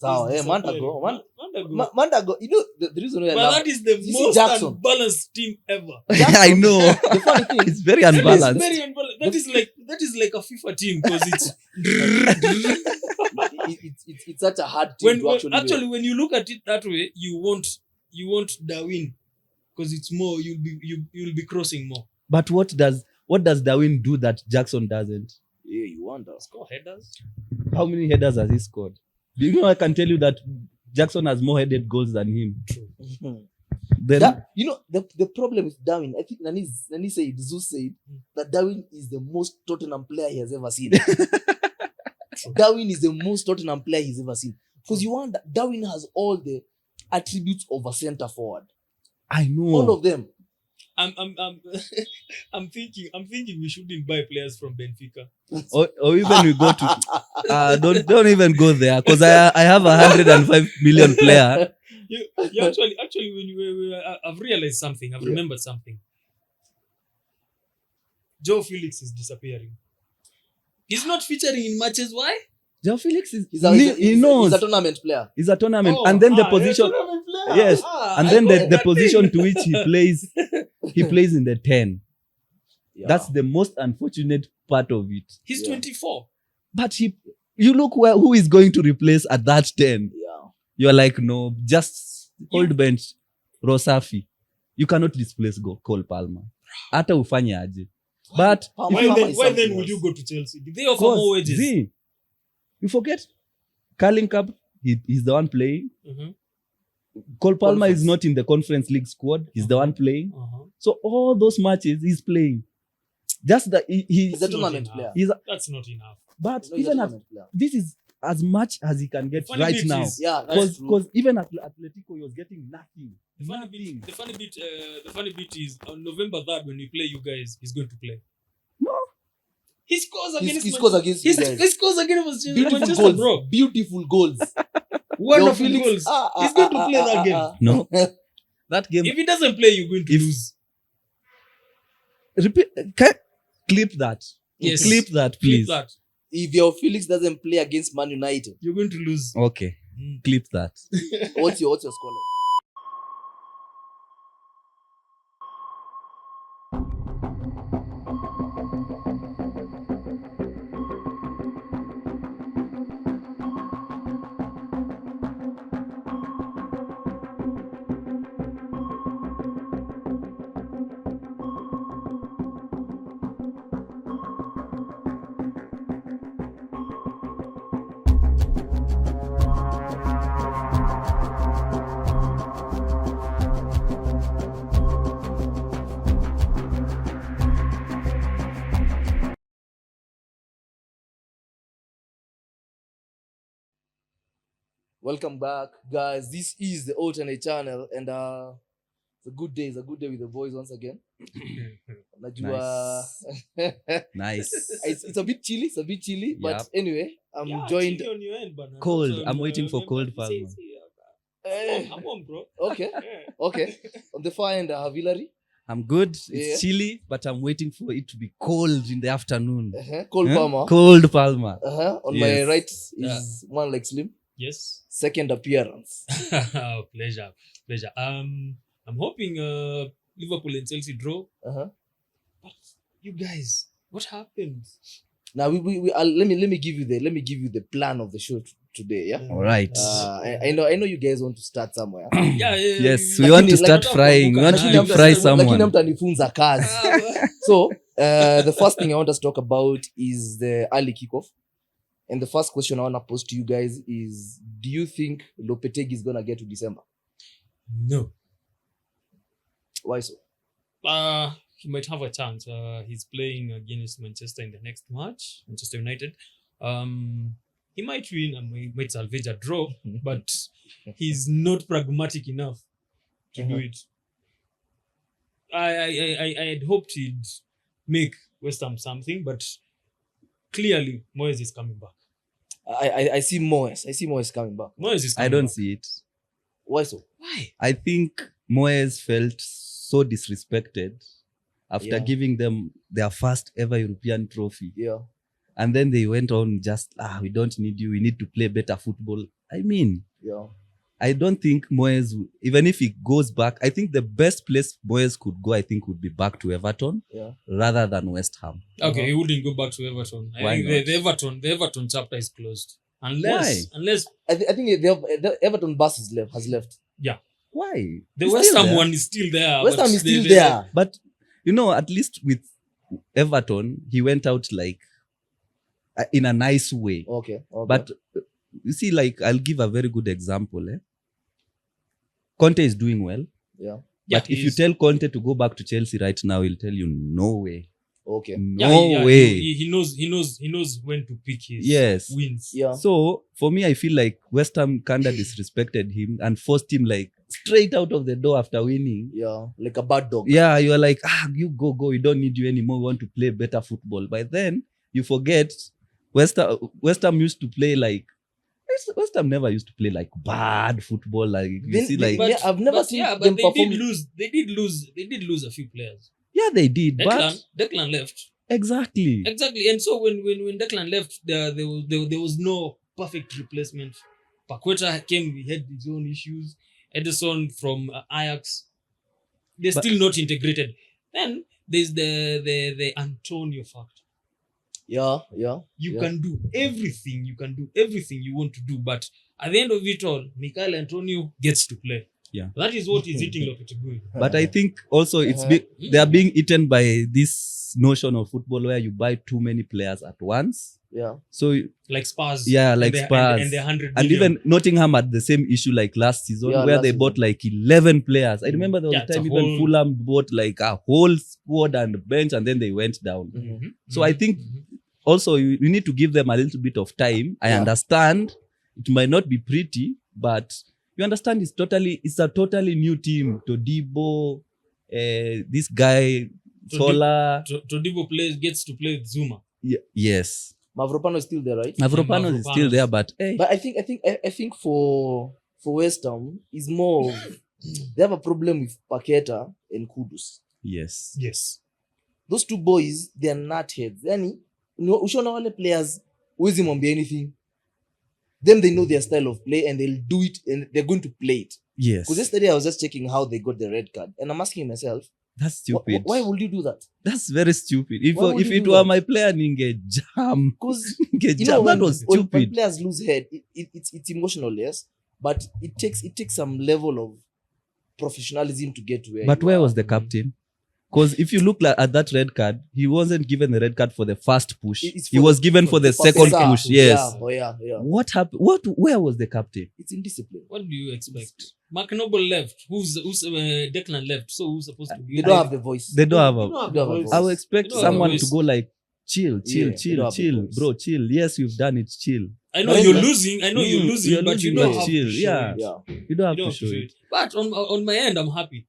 So, Mandago, you know the reason why I But love that is the most Jackson. unbalanced team ever. I know. The funny thing, It's very It's unbalanced. very unbalanced. That is like a FIFA team because it's it's such a hard team to actually when you look at it that way, you want Darwin because it's more you'll be crossing more. But what does Darwin do that Jackson doesn't? Yeah, you wonder. Score headers. How many headers has he scored? Do you know I can tell you that Jackson has more headed goals than him. Then you know the problem with Darwin, I think Nani said, Zeus said that Darwin is the most Tottenham player he has ever seen. Darwin is the most Tottenham player he's ever seen. Because you wonder, Darwin has all the attributes of a centre forward. I know all of them. I'm thinking we shouldn't buy players from Benfica. or even we go to don't even go there because I have 105 million player. You actually when I've realized something. I've remembered something. Joe Felix is disappearing. He's not featuring in matches. Why? Joe Felix He's a tournament player. He's a tournament, and then the position. Yes, and then the position to which he plays in the 10. Yeah. That's the most unfortunate part of it. He's 24. But you look who is going to replace at that 10. Yeah. You're like, no, just hold bench. Rosafi. You cannot displace Cole Palmer. Hata ufanye aje. But why then will you go to Chelsea? Did they offer more wages? You forget Carling Cup, he's the one playing. Mm-hmm. Cole Palmer is not in the Conference League squad. He's the one playing. So all those matches he's playing. Just that he's a tournament player. That's not enough. But even this is as much as he can get right now. Because even at Atletico he was getting nothing. The funny bit is on November 3rd when we play you guys, he's going to play. No. He scores against you guys. He scores against Manchester, goals, bro. Beautiful goals. Wonderful goals. He's going to play that game. No. That game. If he doesn't play, you're going to lose. Repeat. Clip that. Yes. Clip that, please. Clip that. If your Felix doesn't play against Man United, you're going to lose. Okay. Clip that. What's your score like? Welcome back, guys. This is the alternate channel, and it's a good day. It's a good day with the boys once again. Nice. It's a bit chilly. But anyway, I'm joined. On your end, but cold. I'm waiting for cold Palmer. I'm on, bro. Okay. On the far end, I have Hillary. I'm good. It's chilly, but I'm waiting for it to be cold in the afternoon. Cold Palmer. Cold Palmer. On my right is one like Slim. Yes. Second appearance. Pleasure. I'm hoping Liverpool and Chelsea draw. But you guys, what happened? Now let me give you the plan of the show today. Yeah. All right. I know you guys want to start somewhere. Yes, we want to start frying. We want to fry someone. So the first thing I want us to talk about is the early kickoff. And the first question I want to pose to you guys is, do you think Lopetegui is going to get to December? No. Why so? He might have a chance. He's playing against Manchester in the next match, Manchester United. He might win and he might salvage a draw, but he's not pragmatic enough to do it. I had hoped he'd make Westham something, but clearly Moyes is coming back. I see Moyes coming back. Moyes is coming I don't back. see it. Why so? Why? I think Moyes felt so disrespected after giving them their first ever European trophy. Yeah. And then they went on just, we don't need you. We need to play better football. I mean, Yeah. I don't think Moyes, even if he goes back, I think the best place Moyes could go, I think, would be back to Everton Yeah. rather than West Ham. Okay, he wouldn't go back to Everton. I Why think not? the Everton chapter is closed. Why? Unless I think the Everton bus has left. Why? the He's West still Ham there. one is still there. West but Ham is they- still they- there. But, at least with Everton, he went out like in a nice way. Okay. But you see, like, I'll give a very good example. Conte is doing well. yeah. Yeah, But if you tell Conte to go back to Chelsea right now, he'll tell you no way. Okay. No way. He knows when to pick his Yes. wins. Yeah. So for me, I feel like West Ham kinda disrespected him and forced him like straight out of the door after winning. Yeah. Like a bad dog. Yeah, you're like, you go. We don't need you anymore. We want to play better football. But then you forget West Ham used to play like West Ham never used to play like bad football. Like you see, like I've never seen but them they perform. They did lose a few players. yeah, they did, but Declan left. exactly. Exactly. And so when Declan left, there was no perfect replacement. Paqueta came, he had his own issues. Ederson from Ajax, they're still not integrated. Then there's the Antonio factor. Yeah. You can do everything. You can do everything you want to do, but at the end of it all, Michael Antonio gets to play. Yeah. That is what is eating Lopetegui. But I think also they are being eaten by this notion of football where you buy too many players at once. Yeah. So Like Spurs. yeah, like and Spurs. And the 100 and million. even Nottingham had the same issue like last season Yeah, where last they season. bought like 11 players. I remember there was Yeah, a it's time a even whole- Fulham bought like a whole squad and bench and then they went down. Mhm. So I think also you need to give them a little bit of time. I Yeah. understand it might not be pretty, but you understand it's a totally new team. Todibo, this guy, Sola. Todibo gets to play with Zuma. Yes. Mavropano is still there, right? Mavropanos is still there, but hey, But I think for West Ham is more of, they have a problem with Paqueta and Kudus. yes. Yes. Those two boys, they are nutheads. Yani, ushaona wale players huwezi mwambia anything. Them they know their style of play and they'll do it and they're going to play it. Yes. Because yesterday I was just checking how they got the red card and I'm asking myself, That's stupid. why would you do that? That's very stupid. If Why would if you it do were that? my player, ningejam. Because Ningejam. That was when stupid. players lose head, it's emotional, yes, but it takes some level of professionalism to get to where. But you where are. was the captain? Because if you look at that red card, he wasn't given the red card for the first push. It's He for was the- given for the second Passer. push. Yes. Yeah. What happened? Where was the captain? It's indiscipline. What do you expect? Mark Noble left. Who's Declan left? So who's supposed to be? They don't have the voice. They don't have a. They don't have a voice. I would expect They don't have someone a to voice. go like, chill, Yeah, they don't have the voice. bro, chill. Yes, you've done it, chill. I know But you're then- losing. I know you're losing, you're but you losing, don't but have chill, to show yeah. it. Yeah. You don't have You to don't show it. But on my end, I'm happy.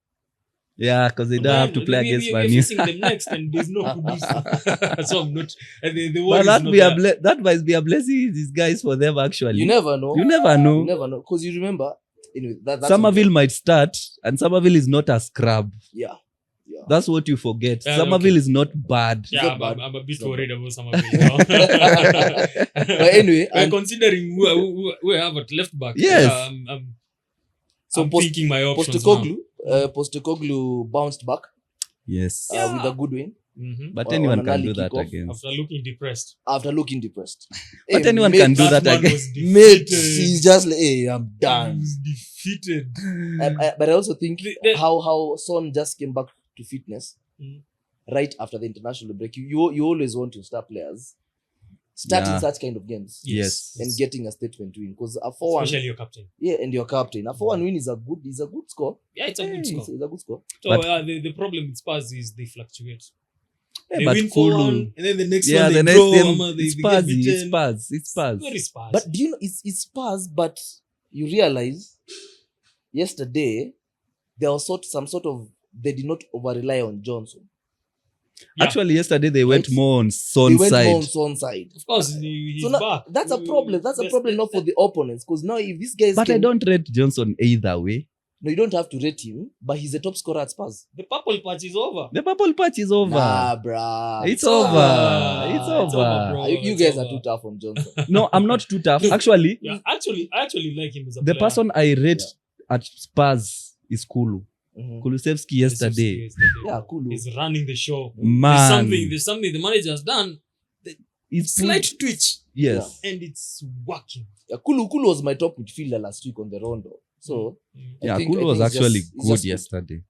Yeah, because they don't have to play against We're Man U. facing them next, and there's no Kudus. So I'm not. And the But worry is that not be a there. that might be a blessing in disguise for them actually. You never know. You never know. You never know. Because you remember, anyway, that's Somerville might start, and Somerville is not a scrub. Yeah. That's what you forget. Yeah, Somerville okay. is not bad. Yeah, not bad. I'm a bit It's not worried about some of it now. But anyway, and Considering who I have at left back, Yes. so I'm thinking my options. Postecoglou bounced back Yes. Yeah. with a good win Mm-hmm. But on anyone an can early do that kickoff. again. After looking depressed, after looking depressed. But Hey, anyone mate, can do that man again. was Mate, defeated. he's just like, hey, I'm He done. was defeated. But I also think The- how Son just came back to fitness Mm. right after the international break. You always want your star players starting Yeah. such kind of games Yes. and getting a statement win, because a 4-1, Especially your captain. yeah, and your captain, a 4-1 win is a good score. Yeah, it's a good score. It's a good score. So But- the problem with Spurs is they fluctuate. Yeah, They but win cool. 4-1, and then the next Yeah, one the they next draw. game, They it's get Spurs. beaten. It's Spurs. It's Spurs. Very Spurs. But do you know it's Spurs? But you realize yesterday there was some sort of, they did not over rely on Johnson. Yeah. Actually, yesterday they went Right. more on They Son's went more on side. Son's side. of course, he's So now, back. that's a problem. That's a problem not for the opponents, because now if these guys But I can, don't rate Johnson either way. No, you don't have to rate him, but he's a top scorer at Spurs. The purple patch is over. The purple patch is over. Nah, bruh. It's over. It's It's over, over. bro. You It's guys are over. too tough on Johnson. No, I'm not too tough. Look, Actually, Yeah, I actually like him as a the player. person I rate at Spurs is Kulu. Mhm. Kulusevski yesterday. Yeah, cool. He's running the show. Man. There's something the manager has done. It's Slight twitch, Yes. and it's working. Yeah, Kulu was my top midfielder last week on the Rondo. So Yeah, I think Kulu was it's actually just- it's good just yesterday.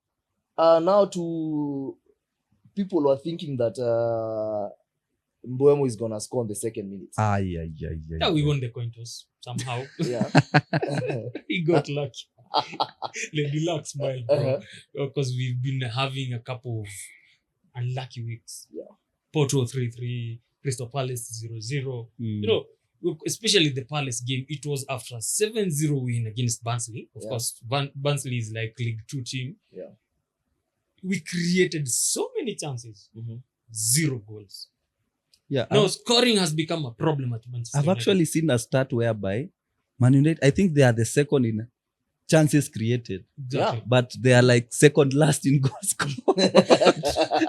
now to people who are thinking that Mbuemo is gonna score on the second minute. Yeah, we won the coin toss somehow. Yeah. He got lucky. Lady luck smile, bro. Uh-huh. Because we've been having a couple of unlucky weeks. Yeah. Porto 3-3, Crystal Palace 0-0. Mm. You know, especially the Palace game, it was after 7-0 win against Barnsley. Of course, Barnsley is like League 2 team. Yeah. We created so many chances. Mhm. 0 goals. Yeah, Now, scoring has become a problem at Manchester I've United. actually seen a stat whereby Man United, I think they are the second in chances created, Exactly. but they are like second last in goals scored.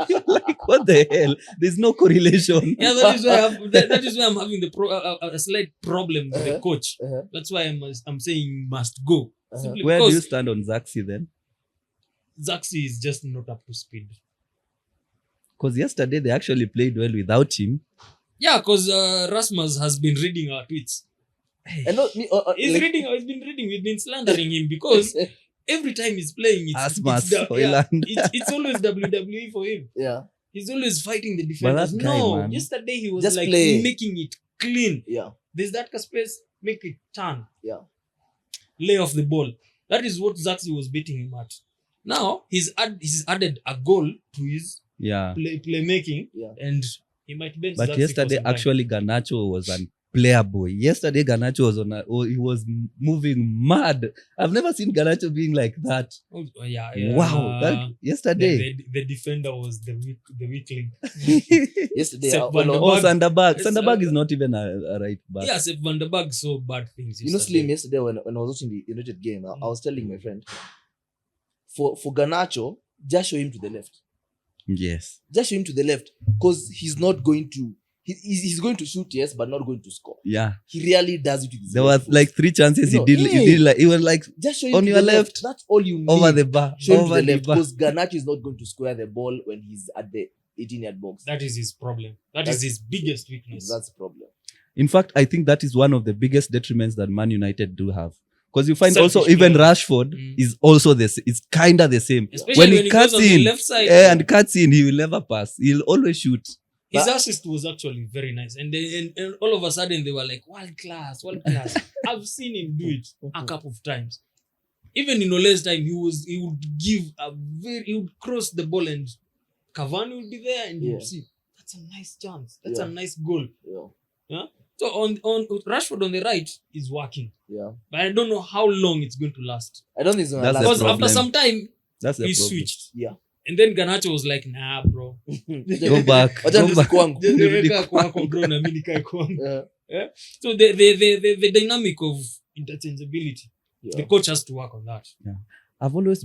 You're like, what the hell? There's no correlation. Yeah, that is why I'm having a slight problem with the coach. Uh-huh. That's why I'm saying must go. Uh-huh. Simply Where do you because stand on Zaxi then? Zaxi is just not up to speed. Because yesterday they actually played well without him. Yeah, because Rasmus has been reading our tweets. And not me. He's been reading. We've been slandering him because every time he's playing, Asmas, it's always WWE for him. Yeah. He's always fighting the defenders. that guy, man. Yesterday he was Just like play. making it clean. Yeah. There's that space, make it turn. Yeah. Lay off the ball. That is what Zaxi was beating him at. Now he's added a goal to his Yeah. playmaking, Yeah. and he might bench. But Zaxi yesterday, for some time. actually, Garnacho was unplayable. Yesterday, Garnacho was he was moving mad. I've never seen Garnacho being like that. Oh, yeah. Wow. Yesterday. The defender was the weak link. Yesterday. Sepp Van der Oh, Bag. Sanderberg. It's, Sanderberg is not even a right back. Yeah, Sepp Van der Bag saw bad things. You know, Slim, yesterday when I was watching the United game, I was telling my friend, for Garnacho, just show him to the left. Yes. Just show him to the left, because he's not going to. He's going to shoot, yes, but not going to score. Yeah. He really does it with his There left was foot. like 3 chances You know, he did he was like Just show him on to your the left, That's all you need. over the bar. Show him to Over the the left, bar. because Garnacho is not going to square the ball when he's at the 18-yard box. That is his problem. That is his biggest weakness. That's the problem. In fact, I think that is one of the biggest detriments that Man United do have. Because you find Selfish also even player. Rashford Mm. is also it's kind of the same. Especially when when he goes cuts on the in, left side. and cuts in, he will never pass. He'll always shoot. His assist was actually very nice. And all of a sudden they were like, world class. I've seen him do it a couple of times. Even in Ole's time, he would cross the ball and Cavani would be there and you would see, that's a nice chance. That's a nice goal. Yeah. So on Rashford on the right is working. Yeah. But I don't know how long it's going to last. I don't think it's going to That's last. the Because problem. after some time, That's the he problem. switched. Yeah. And then Garnacho was like, nah, bro. Go back. Wacha Go nirudi back. kwangu. Just kaa kwako, bro, na mimi nikae kwangu. Yeah. So the dynamic of interchangeability, the Yeah. coach has to work on that. I've always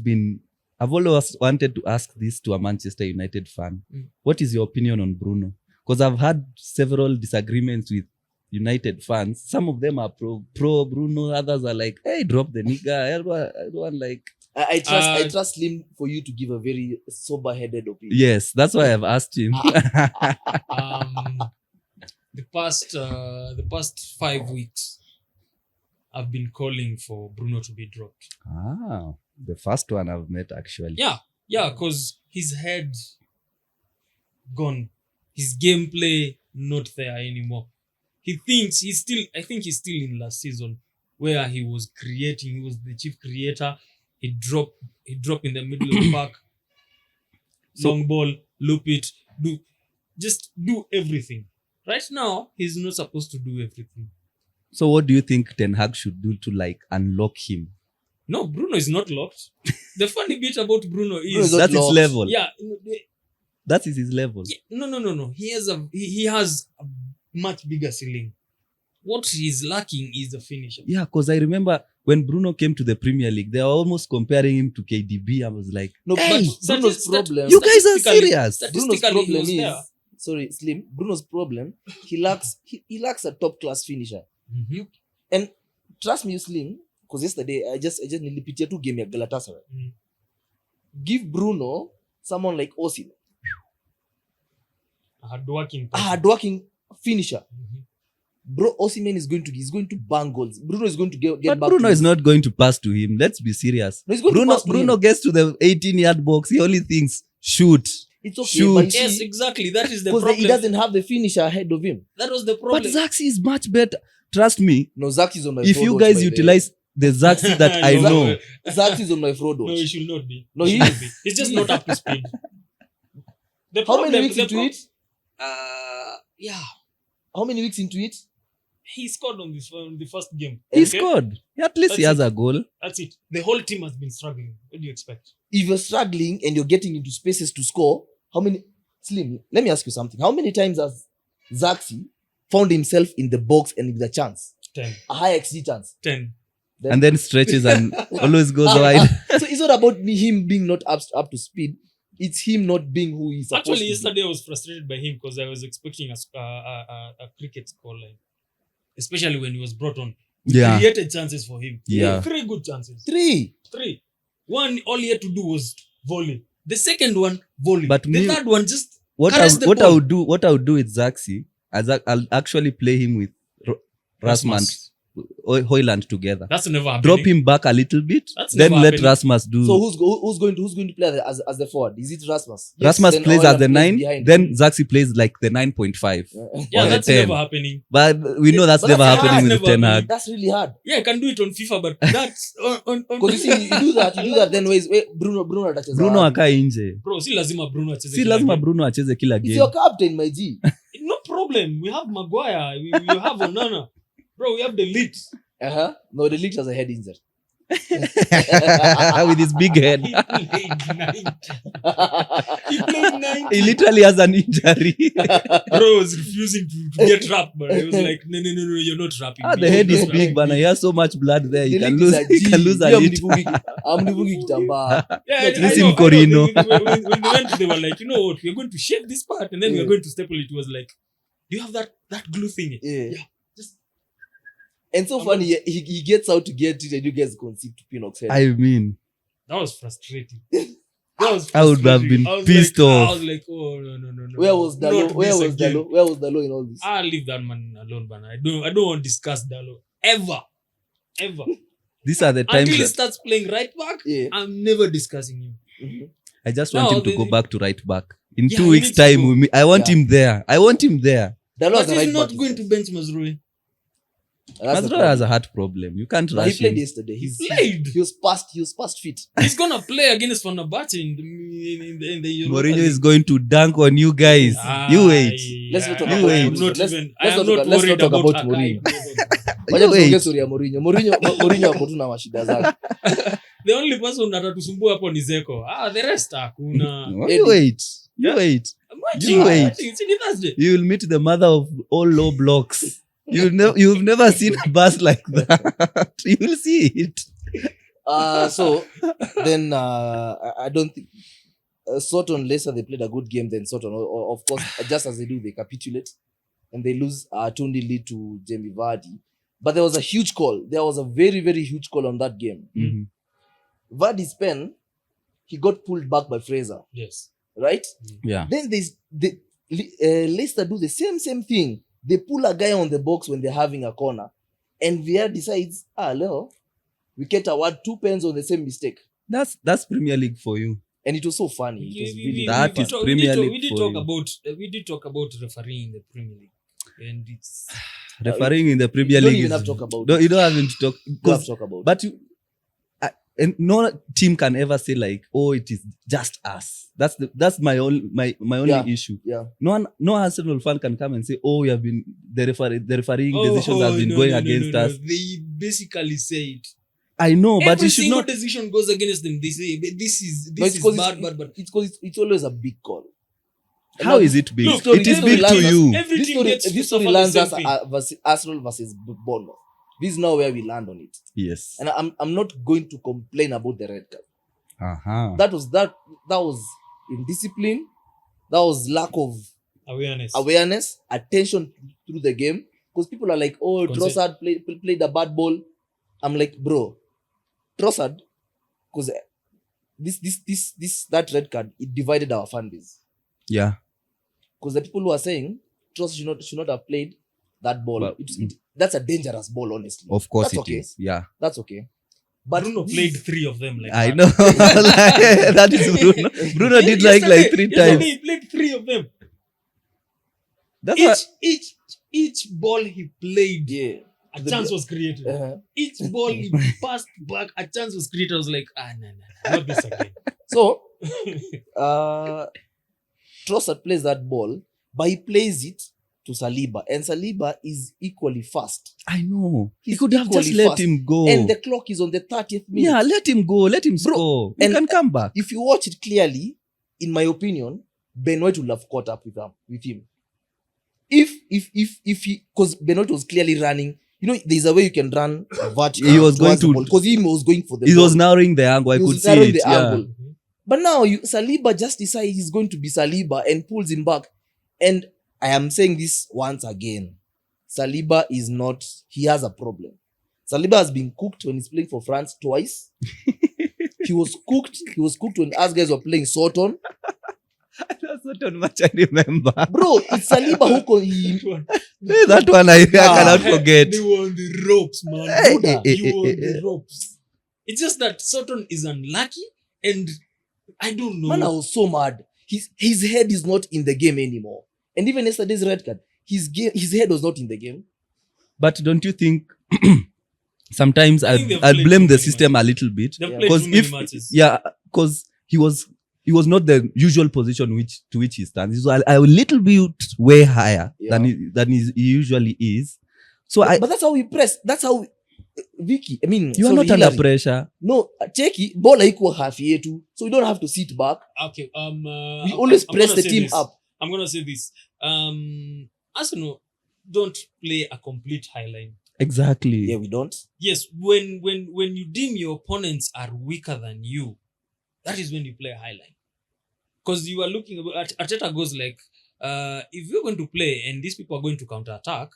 wanted to ask this to a Manchester United fan. Mm. What is your opinion on Bruno? Because I've had several disagreements with United fans. Some of them are pro Bruno, others are like, hey, drop the nigga. Everyone like, I trust Slim for you to give a very sober-headed opinion. yes, that's why I've asked him. The past 5 weeks, I've been calling for Bruno to be dropped. The first one I've met actually. Yeah, because his head gone, his gameplay not there anymore. I think he's still in last season where he was creating. He was the chief creator. He drop in the middle of the park, long ball, loop it, do everything. Right now, he's not supposed to do everything. So what do you think Ten Hag should do to like unlock him? No, Bruno is not locked. The funny bit about Bruno Bruno is is not That's his locked. level. yeah, That is his level. no. He has a much bigger ceiling. What he's lacking is the finisher. Yeah, because I remember when Bruno came to the Premier League, they were almost comparing him to KDB. I was like, No, hey, but Bruno's problem. you guys are statistically- serious. Bruno's statistically, he problem was is there. sorry, Slim. Bruno's problem. He lacks a top class finisher. Mhm. And trust me, Slim, because yesterday I just nilipitia tu game ya Galatasaray. Give Bruno someone like Osimhen, A hardworking a person. hardworking finisher. Mhm. Bro, Osimhen is going to bang goals. Bruno is going to get But back. Bruno to is not going to pass to him. Let's be serious. No, he's going to pass to Bruno him. gets to the 18-yard box. He only thinks, shoot. It's okay, Shoot. but you Yes, see, exactly. That is the because problem. he doesn't have the finisher ahead of him. That was the But problem. Zaxi is much better. Trust me, No, Zax is on my if fraud you watch, guys by the way. utilize the Zaxi that I No, know, Zax is on my fraud No, watch. he should not be. No, He he should is. be. He's just He not is. up to speed. The How many problem- weeks the into pro- it? Yeah. How many weeks into it? He scored on the first game. he Okay? scored. At least he That's has a goal. That's it. The whole team has been struggling. What do you expect? If you're struggling and you're getting into spaces to score, how many? Slim, let me ask you something. How many times has Zaxi found himself in the box and with a chance, 10. a high XG chance? 10. And then stretches and always goes wide. So it's not about him being not up to speed. It's him not being who he's supposed Actually, to yesterday I was frustrated by him because I was expecting a cricket scoreline, especially when he was brought on. We Yeah. created chances for him. Yeah. 3 good chances. be. 3. One, all he had to do was volley. The second one, volley. But the me- third one, just What caress the ball. I would do with Zaxi, I'll actually play him with Rasmus Hoyland together. That's never happening. Drop him back a little bit, That's then never let happening. Rasmus do. So who's going to play as the forward? Is it Rasmus? Rasmus Then plays Oiland as the plays 9, behind. then Zaxi plays like the 9.5. Yeah, or the that's 10. never happening. But we know that's But never that's happening with never Ten Hag. happening. That's really hard. Yeah, I can do it on FIFA, but that's on Because you see, you do that, then wait, Bruno touches Bruno hard. akai nje. bro. Si lazima Bruno acheze Si kila lazima game. Bruno acheze kila He's game. your captain, my G. No problem. We have Maguire. We have Onana. Bro, we have the lead. No, the league has a head injury. With his big head. He played 90. He played 90. He literally has an injury. Bro was refusing to get wrapped, but he was like, no, you're not wrapping me. The head You're is not big, wrapping but me." he has so much blood there. He The can league is lose. a He G. can lose a Pia little. mnivugi kitambaa. Yeah, Let I me see know. Mcorino. When they went, they were like, you know what? We're going to shave this part, and then we're going to staple it. It was like, do you have that glue thing? Yeah. Just And so funny, he gets out to get it, and you guys concede to Pinnock's head. I mean, that was frustrating. That was I would have frustrating. been I was pissed like, off. I was like, oh no. Where was Not Dalo? this Where was again. Dalo? Where was Dalo in all this? I'll leave that man alone, man. I don't want to discuss Dalo ever. these are the times Until he that starts playing right back, Yeah. I'm never discussing him. Mhm. I just No, want him to they- go back to right back. In Yeah, 2 he weeks' needs to time, go. I want Yeah. him there. I want him there. Dalo But has a he's right not back. going to bench Mazrui. That's the Mazraoui has a problem. heart problem. You can't But he rush played him. yesterday. Played. He was past fit. He's gonna play against Fenerbahce in the Europa Mourinho League. is going to dunk on you guys. Ah, You wait. Let's not talk You about wait. I'm Mourinho. not Let's- even. let's I'm not not talk- let's worried not talk about Akai. Mourinho. Wacha You tuongee wait. story ya Mourinho. Mourinho ako tu na mashida zake. The only person atatusumbua hapo ni Zeko. The rest hakuna. You wait. You Yeah. wait. Imagine, You wait. I think it's in Thursday. You will meet the mother of all low blocks. You've never seen a bus like that. You will see it. So then I don't think Soton Leicester, they played a good game. Then Soton, of course, just as they do, they capitulate and they lose 2-0 lead to Jamie Vardy. But there was a huge call. There was a very, very huge call on that game. Mhm. Vardy's pen, he got pulled back by Fraser, Yes. right? Yeah. Then Leicester do the same thing. They pull a guy on the box when they're having a corner, and VR decides, Leo, we get award 2 pens on the same mistake. That's Premier League for you. And it was so funny. It was really That is Premier League We did for talk you. about we did talk about refereeing in the Premier League, and it's Referring in the Premier You don't League even is, have to talk about no, it. you don't have to talk. You have 'cause- to talk about But you, and no team can ever say like, "Oh, it is just us." That's my only Yeah. issue. Yeah. No Arsenal fan can come and say, "Oh, you have been the refereeing decisions have been going against us." They basically say it. I know, but Every you should single not. decision goes against them. They say this is No, it's this 'cause is bad. it's because it's always a big call. And How now is it big? Look, It is this big story to you. Every This team story, gets to this story suffer the lands same us thing. Arsenal versus Bournemouth. This is now where we land on it. Yes. And I'm not going to complain about the red card. Uh-huh. That was indiscipline. That was lack of awareness, attention through the game. Because people are like, oh, Trossard played a bad ball. I'm like, bro, Trossard, because that red card, it divided our fan base. Yeah. Because the people who are saying Trossard should not have played that ball. That's a dangerous ball, honestly. Of course that's it is. Yeah. That's okay. But Bruno played 3 of them. Like I that. know. Like, that is Bruno. Bruno did like 3 times. He played 3 of them. That's Each ball he played, yeah, a chance was created. Each ball he passed back, a chance was created. I was like, no, not this again. So, Trossard plays that ball, but he plays it to Saliba, and Saliba is equally fast. I know. He He's could have just equally let fast. him go. And the clock is on the 30th minute. Yeah, let him go. Let him score. He and- can come back. If you watch it clearly, in my opinion, Ben White would have caught up with him. If he, because Ben White was clearly running. You know, there's a way you can run vertical. He was going to, because he was going for the he ball. was narrowing the angle. I He could was see narrowing it. the Yeah. angle. But now Saliba just decides he's going to be Saliba and pulls him back. And I am saying this once again. Saliba he has a problem. Saliba has been cooked when he's playing for France twice. He was cooked when us guys were playing Soton. That's not much I remember. Bro, it's Saliba who That one I cannot forget. They were on the ropes, man. Buddha, You were on the ropes. It's just that Soton is unlucky, and I don't know. Man, I was so mad. His head is not in the game anymore. And even yesterday's red card, his head was not in the game. But don't you think sometimes I think they've I'd played blame too the many system matches. a little bit? They've Yeah. played too many matches. Because he was not the usual position to which he stands. He was a little bit way higher Yeah. than he usually is. So But that's how we press. That's how Vicky. I mean, you are sorry, not under Hillary. pressure. No, cheki ball haikuwa half yetu, so we don't have to sit back. Okay. We always I'm press gonna the say team this. up. I'm gonna say this. Arsenal don't play a complete high line. Exactly. Yeah, we don't. Yes, when you deem your opponents are weaker than you, that is when you play a high line. Because you are looking at Arteta goes like, if you're going to play and these people are going to counter attack,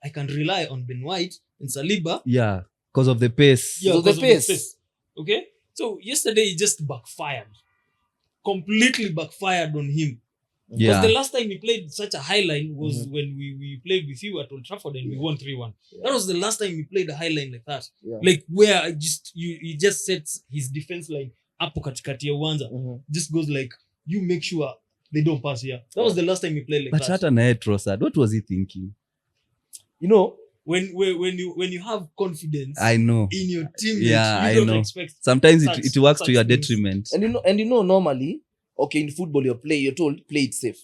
I can rely on Ben White and Saliba. Yeah, because of the pace. Yeah, because the of pace. Okay? So yesterday it just backfired. Completely backfired on him. Because Yeah. the last time he played such a high line was when we played with you at Old Trafford and we won 3-1. Yeah. That was the last time he played a high line like that. Yeah. Like where he just sets his defense line hapo katikati ya uwanja. Just goes like, you make sure they don't pass here. That was the last time he played like But that. hata naye Trossard, what was he thinking? You know, When you have confidence I know. in your team, Yeah, I you don't know. expect Sometimes such- it works to such your things. detriment. and you know, normally, okay, in football you're told play it safe.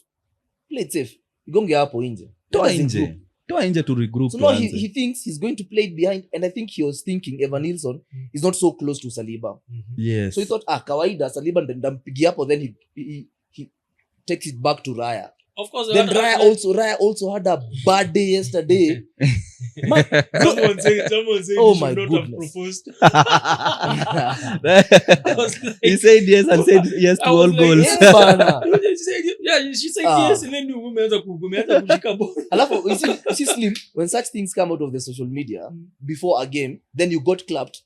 Play it safe. Igonge hapo nje. Toa As a nje. group. Toa nje to regroup. So now tuanze. he thinks he's going to play it behind, and I think he was thinking Evan Nilsson is not so close to Saliba. Yes. So he thought, kawaida Saliba ndampigia hapo, then he takes it back to Raya. Of course, Then Raya also had a bad day yesterday. Man, someone said Oh he my should not goodness. have proposed. He said yes and said yes to I all was like, goals. yeah, bana. She said Ah. yes, and then umeanza kushika ball. Alafu, you see Slim, when such things come out of the social media before a game, then you got clapped.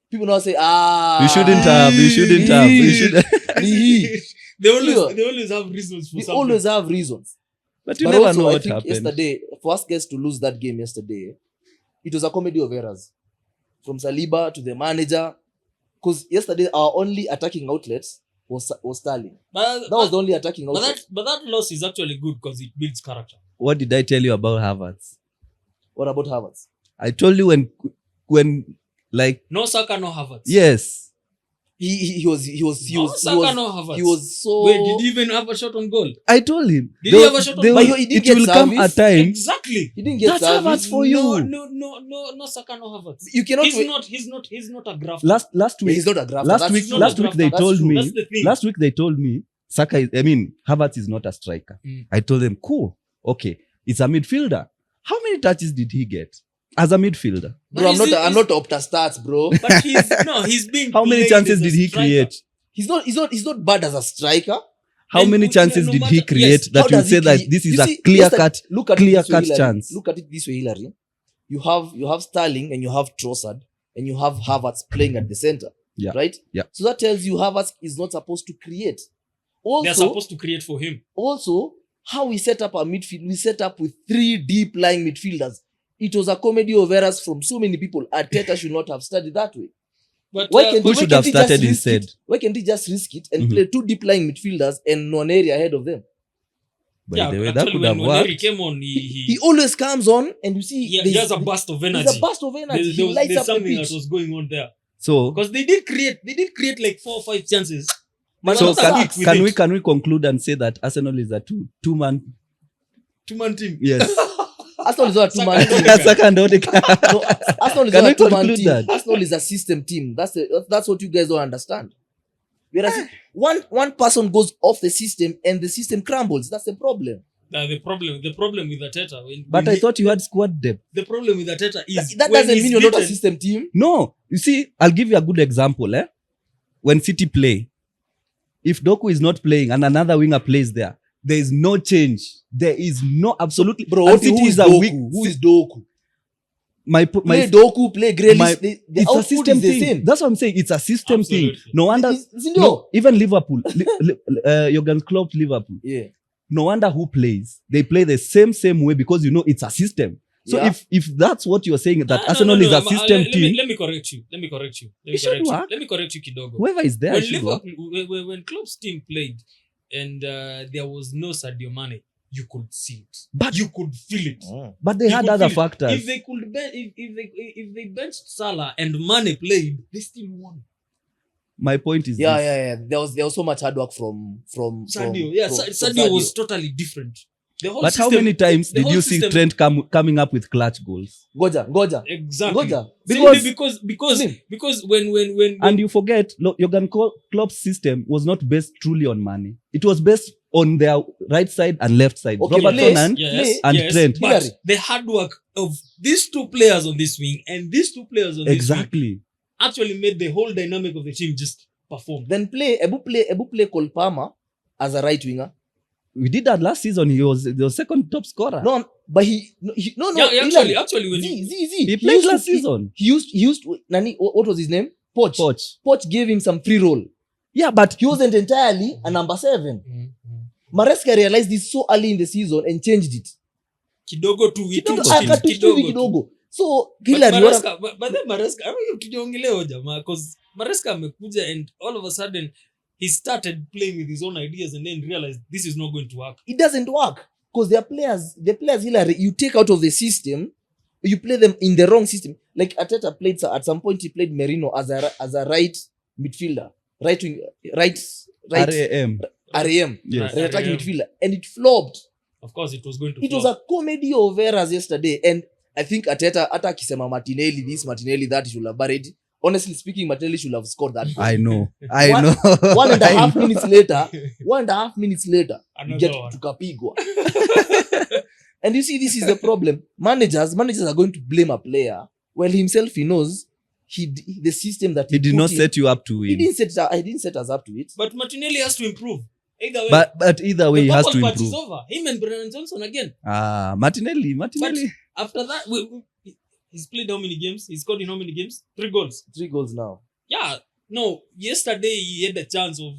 People now say, You shouldn't have. You should. They always have reasons for We something. always have reasons. But you But never also, know I what think happened. yesterday, for us guys to lose that game yesterday, it was a comedy of errors. From Saliba to the manager. Because yesterday, our only attacking outlets was Sterling. That was the only attacking outlet. but that loss is actually good because it builds character. What did I tell you about Havertz? What about Havertz? I told you when like No Saka, no Havertz. yes. He was Saka, no Havertz. he was so. Wait, did he even have a shot on goal? I told him. Did he have a shot on they goal? will- But he didn't it will get come a service. time. Exactly. He didn't get That's service. Havertz for you. No Saka, no Havertz. You cannot. He's not a grafter. Last Yeah, week he's not a grafter. last That's week true. last week they That's told true. me That's the thing. last week they told me Havertz is not a striker. Mm. I told them, cool. Okay. It's a midfielder. How many touches did he get? as a midfielder. Bro, I'm not Opta stats, bro. But he's being. How many played chances as a did he striker. create? He's not bad as a striker. How And many chances no did matter- he create yes, that How you does say he that create- this is You a see, clear-cut look at it this way, clear-cut Hillary. chance? Look at it this way, Hillary. You have Sterling and you have Trossard and you have Havertz playing at the center. Yeah. Right? Yeah. So that tells you Havertz is not supposed to create. They're Also, supposed to create for him. how we set up our midfield, we set up with 3 deep lying midfielders. It was a comedy of errors from so many people. Arteta should not have started that way. But Who should have started instead? Why can't he just risk it and Mhm. play 2 deep lying midfielders and Nwaneri ahead of them? By the way, that actually, could when have Nwaneri worked. came on, He always comes on and you see he has a burst of energy. there's a burst of energy. He lights There's up the something pitch. that was going on there So, because they did create like 4 or 5 chances. Man, so that's weak with can it. we conclude and say that Arsenal is a two-man? 2-man team. Yes. Arsenal is not a two-man team. Saka and Odegaard. No, Arsenal is Can not we a two-man conclude team. that? Arsenal is a system team. That's what you guys don't understand. Whereas one person goes off the system and the system crumbles. That's the problem. The problem with Arteta. But I thought you had squad depth. the problem with Arteta is That when doesn't he's mean you're not a beaten- system team. No, you see, I'll give you a good example. When City play, if Doku is not playing and another winger plays there is no change. There is no absolutely. Bro, and who is a Doku? weak. Who is Doku? My Play Doku, play Grealish. The it's a output system is the thing. same. That's what I'm saying. It's a system thing. Absolutely. No wonder. Isn't No, it? even Liverpool, Jurgen Klopp, Liverpool. Yeah. No wonder who plays. They play the same way because it's a system. So Yeah. if that's what you're saying, that No, Arsenal no, is no, a system team, Let me correct you. It should work. Let me correct you, Kidogo. whoever is there When should work. when Klopp's team played and there was no Sadio Mane, you could see it. But- You could feel it. But they You had could other feel it. factors. If they could if they benched Salah and Mane played, they still won. My point is Yeah, this. yeah. There was so much hard work from Sadio, from Sadio was totally different. The whole But how system- many times the did whole you see system- Trent coming up with clutch goals? Goja. Exactly. Goja. Simply Because because when And you forget, Jurgen Klopp's system was not based truly on money. It was based on their right side and left side. Okay, Robertson place. and yes, and yes, Trent. but Hillary. the hard work of these 2 players on this wing and these 2 players on this wing Exactly. actually made the whole dynamic of the team just perform. then Ebu play Cole Palmer as a right winger. We did that last season. He was the second top scorer. No, but no. Yeah, Hillary. actually, when you He played last season. He used Nani. What was his name? Poch. Poch gave him some free roll. Yeah, but He wasn't entirely a number 7. Maresca realized this so early in the season and changed it. kidogo tu Kidogo. So Hillary, but then Maresca, I mean, tujongeleo jamaa, because Maresca amekuja and all of a sudden he started playing with his own ideas and then realized this is not going to work. it doesn't work because the players Hillary, you take out of the system, you play them in the wrong system. Like Arteta played at some point, he played Merino as a right midfielder, right wing, right RAM. RAM, Yes. right attacking midfielder, and it flopped. Of course, it was going to It was flop. a comedy of errors yesterday, and I think Arteta hata akisema Martinelli this, Martinelli that, he should have buried. Honestly speaking, Martinelli should have scored that goal. I know. 1.5 minutes later, 1.5 minutes later, you Another get one. tukapigwa. And you see, this is the problem. Managers are going to blame a player while himself he knows the system that He did put not in, set you up to He win. didn't set us up to it. But Martinelli has to improve. Either way, But either way, the he has purple to patch is improve. over. Him and Brennan Johnson again. Martinelli. After that, he's played how many games? He scored in how many games? 3 goals. 3 goals now. Yeah. No, yesterday he had a chance of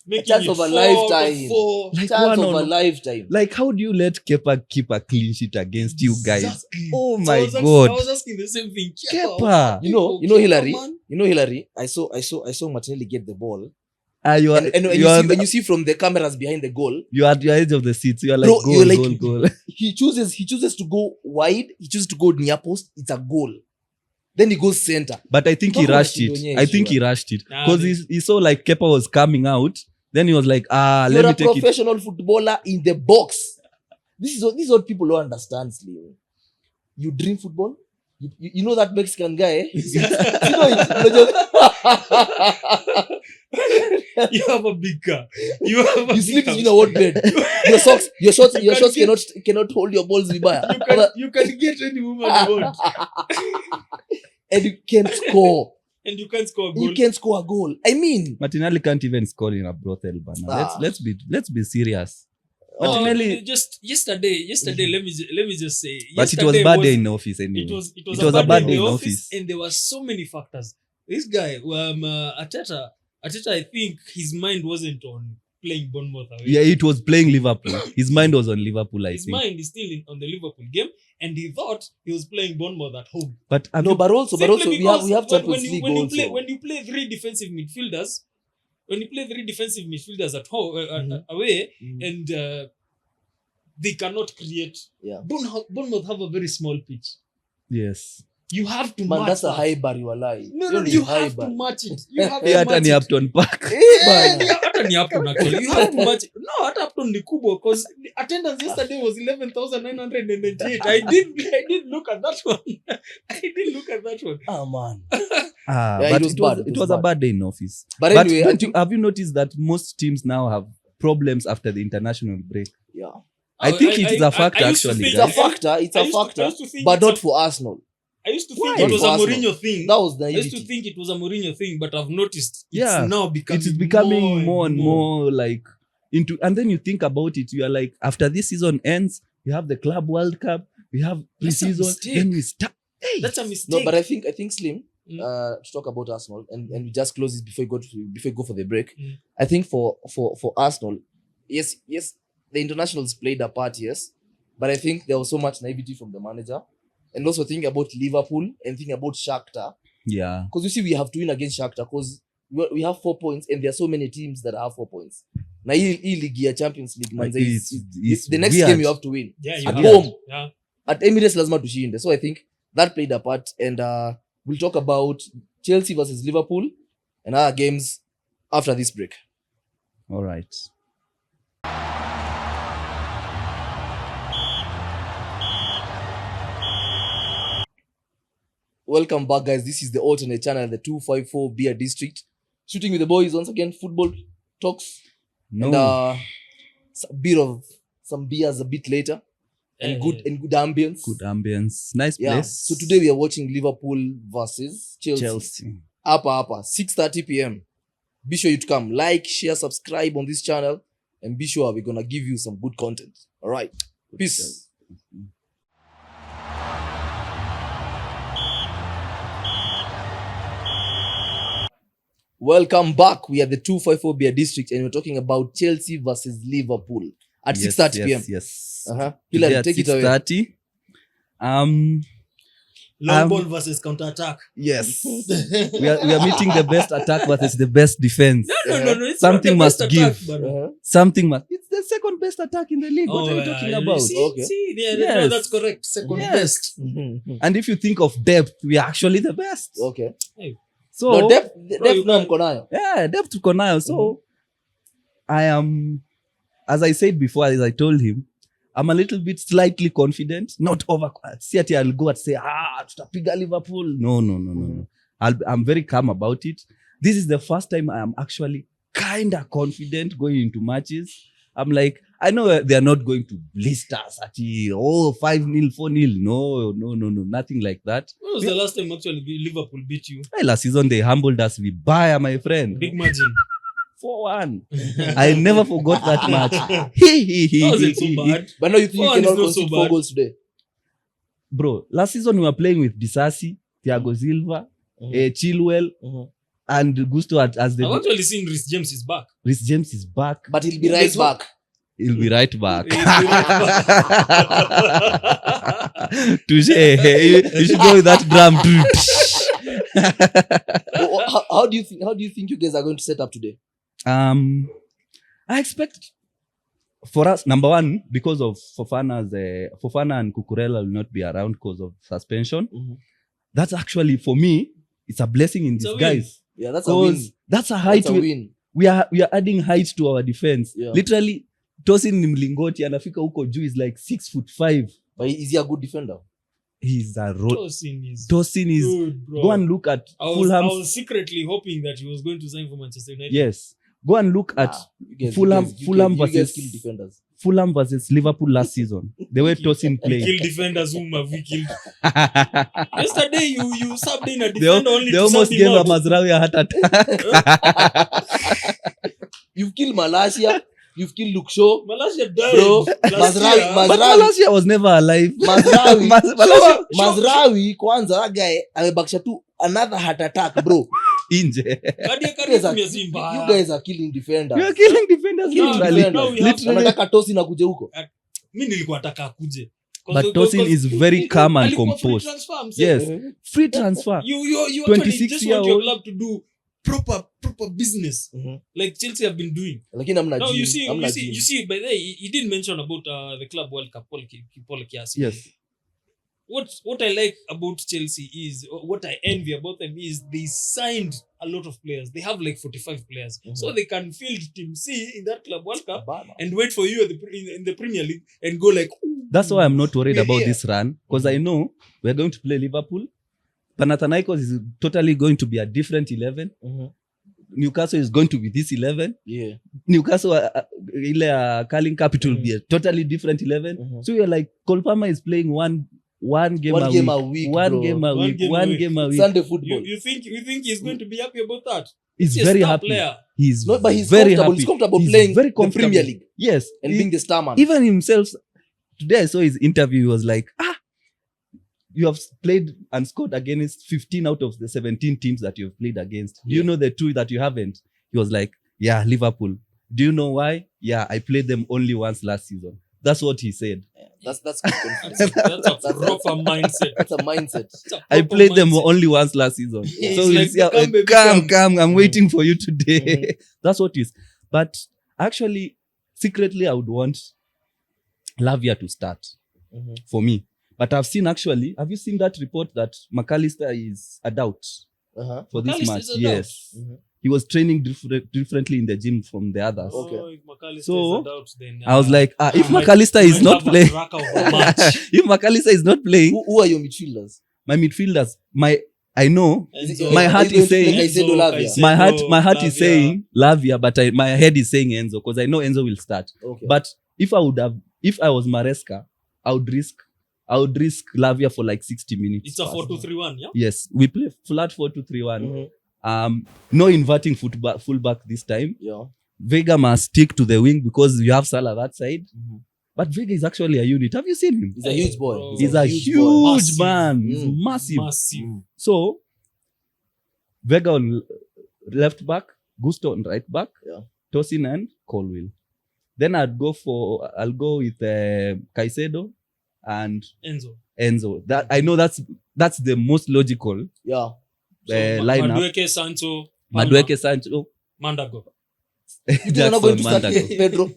making chance it of a 4 lifetime. 4. Like Chance one of a on- lifetime. Like, how do you let Kepa keep a clean sheet against you guys? Exactly. Oh So my I God. was asking the same thing. Kepa. You know, Hillary. You know, Hillary. I saw Martinelli get the ball, You are, and you see from the cameras behind the goal, you are at your edge of the seat. So you are like, Bro, goal, you're like- goal. he chooses to go wide. He chooses to go near post. It's a goal. Then he goes center. But I think he Bro, rushed it. Kidonya I is think sure. he rushed it. Nah, Because he saw like Kepa was coming out. Then he was like, let You're me a take it. professional footballer in the box. This is what people don't understand, Slim. You dream football. You know that Mexican guy. Eh? You know it. You have a big car. You have a You big sleep house. in a what bed? Your shorts cannot hold your balls vibaya. You can get any woman you want. And you can't score. And you can't score a goal. You can't score a goal. I mean, Martinelli can't even score in a brothel, bana. Ah. Let's be serious. Oh, Martinelli, just yesterday, let me just say, but it was yesterday bad day in office anyway. It was a bad day in the office, and there were so many factors. This guy, Arteta, I think his mind wasn't on playing Bournemouth away. Yeah, it was playing Liverpool. His mind was on Liverpool, I His think. mind is still on the Liverpool game, and he thought he was playing Bournemouth at home. But but also Simply we have because Champions League also. when you play three defensive midfielders, at home away, and they cannot create. Yeah. Bournemouth have a very small pitch. yes. You have to Man, match that's a that. high bar you are lying. No, you have to match it. You have Yeah, to at match it. Upton Park. Hata ni Upton actually. You have to match it. No, hata Upton ni kubwa because the attendance yesterday was 11,998. I did look at that one. Ah, man. But it was bad. it was a bad day in office. But But anyway, have you noticed that most teams now have problems after the international break? yeah. I think it is a factor, I used to actually, think- It's a guys. factor. It's I a used to- I factor. used to think But it's not a- for Arsenal. I used to think Why? it was a Arsenal. Mourinho thing. That was I used to naivety. think it was a Mourinho thing, but I've noticed it's Yeah, now becoming It is becoming more and more like into, and then you think about it, you are like, after this season ends, we have the Club World Cup, we have That's a pre-season, mistake. then we start. Hey, That's a mistake. No, but I think Slim, Mm. to talk about Arsenal, and we just close this before you go for the break. Mm. I think for Arsenal, yes, the internationals played a part, yes, but I think there was so much naivety from the manager, and also think about Liverpool and think about Shakhtar, yeah, because you see we have to win against Shakhtar because we have 4 points and there are so many teams that have 4 points. Now, league ya Champions League, man, Like, it's the next weird. game you have to win yeah, at have home. to. Yeah. At Emirates lazima tushinde. So I think that played a part, and we'll talk about Chelsea versus Liverpool and other games after this break. all right. Welcome back, guys. This is the alternate channel, the 254 Beer District. Shooting with the boys once again, football talks, No, and bit of some beers a bit later, and good ambience. good ambience, nice Yeah. place. So today we are watching Liverpool versus Chelsea. Upper 6:30 p.m. Be sure you to come, like, share, subscribe on this channel, and be sure we're gonna give you some good content. All right, peace. Welcome back. We are the 254 Beer District, and we're talking about Chelsea versus Liverpool at 6:30 p.m. Yes. Uh-huh. Today Hilary, at take it away. 6:30. Long ball versus counter attack. Yes. we are meeting the best attack versus the best defense. No. It's Something not the must best attack, give. but- Uh-huh. Something must. It's the second best attack in the league. What Oh, are you talking yeah, about? Okay. Yeah, no, Yes. that's correct. Second Yes. best. Mhm. And if you think of depth, we are actually the best. Okay. So No, depth you no can't- mko nayo. yeah, depth tuko nayo. So I am, as I said before, as I told him, I'm a little bit slightly confident, not over. See, I'll go and say, tutapiga Liverpool. No. I'm very calm about it. This is the first time I am actually kind of confident going into matches. I'm like, I know they are not going to blist us at 5-0, 4-0. No, nothing like that. When was the last time actually Liverpool beat you? Hey, last season they humbled us with Bayer, my friend. Big margin. 4-1. I never forgot that match. That wasn't so bad. But now you think you 4-1 cannot is not concede so 4 bad. goals today. Bro, last season we were playing with Disasi, Thiago Silva, Chilwell, and Gusto as I've the actually seen Rhys James is back. Rhys James is back. But he'll be right back. He'll be right back. He'll be right Touche. You should go with that drum. How do you think you guys are going to set up today? I expect for us, number one, because of Fofana and Cucurella will not be around because of suspension. That's actually, for me, it's a blessing in It's a disguise. Yeah, that's a win. Because that's a height. That's a win. We are adding height to our defense. Yeah. Literally, Tosin ni mlingoti anafika huko juu is like 6'5". But is he a good defender? He's a Tosin is is good, bro. go and look at I Fulham. was secretly hoping that he was going to sign for Manchester United. Yes. Go and look at Fulham you guys versus kill defenders. Fulham versus Liverpool last season. The way Tosin played. Kill defenders whom have we killed? Yesterday you subbed in a They defender only to almost sub gave him a out. Mazraoui a heart attack. You've killed Malasia. You've killed Luke Shaw. Malaysia died Bro, last Mazraoui- year. Maz- But Malasia was never alive. Mazraoui. Malasia Mazraoui kwanza that guy amebakisha tu another heart attack bro. inje. Cardiac You guys are- arrhythmia si mbaya. You guys are killing defenders. We are killing defenders Killing literally. defenders. Now we have- Literally. Wanataka Tosin akuje huko. Mi nilikuwa nataka akuje. But Tosin is very calm and Alikuwa free composed. transfer, msee. Yes. Free transfer. You 26 actually just want your year club to do proper business like Chelsea have been doing. Lakini hamna Now gym, you see hamna you see gym. you see by the way he did mention about the club World Cup Paul kiasi. Yes. What I like about Chelsea is what I envy about them is they signed a lot of players. They have like 45 players. So they can field team C in that club World Cup Bana. and wait for you in the Premier League and go like That's why I'm not worried We're about here. this run, because I know we're going to play Liverpool. Panathinaikos is totally going to be a different 11. Newcastle is going to be this 11. Yeah. Newcastle, Carling Capital will be a totally different 11. So you're like, Cole Palmer is playing one game One a game week. a week, One bro. game a One week. game a One week. game a week. Sunday football. you think he's going to be happy about that? He's He's a very star happy. player. He's No, but he's very comfortable. happy. He's comfortable He's playing very the Premier comfortable. League Yes. and being the star man. Even himself, today I saw his interview, he was like, you have played and scored against 15 out of the 17 teams that you've played against. Do you know the 2 that you haven't? He was like, yeah, Liverpool. Do you know why? Yeah, I played them only once last season. That's what he said. That's good confidence. That's a proper mindset. That's a mindset. It's a I proper played them mindset. only once last season. He's So like, we'll see how, "Come, baby, come, come." I'm waiting for you today. That's what it is. But actually, secretly, I would want Lavia to start for me. But I've seen actually, have you seen that report that McAllister is a doubt for this McAllister match? is a doubt? Yes. He was training differently in the gym from the others. Okay. Oh, if McAllister So, is a doubt, then, I was like, if might- McAllister is might not have a playing, cracker of a match. if McAllister is not playing, Who are your midfielders? my midfielders, I know, Enzo, My heart is saying- Caicedo, Lavia. Caicedo, my heart is Lavia. saying Lavia, but my head is saying Enzo, because I know Enzo will start. Okay. But if I was Maresca, I would risk Lavia for like 60 minutes. It's a 4-2-3-1, yeah? Yes, we play flat 4-2-3-1. No inverting fullback this time. Yeah. Vega must stick to the wing because you have Salah that side. But Vega is actually a unit. Have you seen him? He's a huge boy. Bro. He's a huge boy. Massive. man. He's Mm. massive. Massive. So, Vega on left back, Gusto on right back, Yeah. Tosin and Colwill. Then I'll go with Caicedo and Enzo. That I know that's the most logical Yeah. lineup. Madueke, Sancho, Palmer, Madueke, Sancho, Mandago. You think they're not going to start Mandago. Pedro?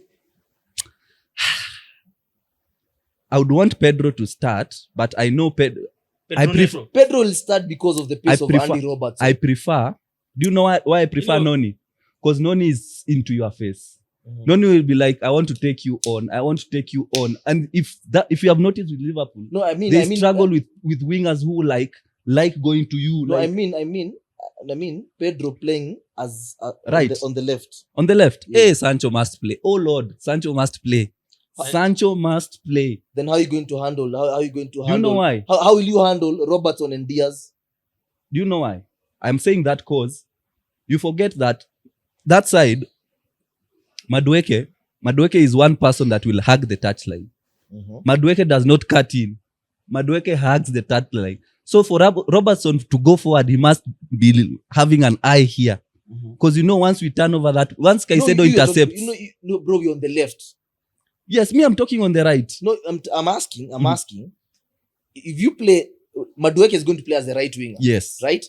I would want Pedro to start, but I know Pedro I prefer- Neto. Pedro will start because of the pace I of prefer- Andy Roberts. I prefer. Do you know why I prefer You know- Noni? Because Noni is into your face. Noni will be like, I want to take you on. I want to take you on. And if you have noticed with Liverpool, No, I mean, they struggle with wingers who like going to you. No, like, I mean, Pedro playing as Right. on the left. on the left. Yeah. Hey, Sancho must play. Oh Lord, Sancho must play. Sancho must play. Then how are you going to handle? How are you going to Do you handle? know why? How will you handle Robertson and Diaz? Do you know why? I'm saying that cause you forget that side, Madueke is one person that will hug the touchline. Madueke does not cut in. Madueke hugs the touchline. So for Robertson to go forward, he must be having an eye here. Because once we turn over once Caicedo intercepts. Bro, you're on the left. Yes, I'm talking on the right. No, I'm asking. If you play, Madueke is going to play as the right winger. Yes. Right?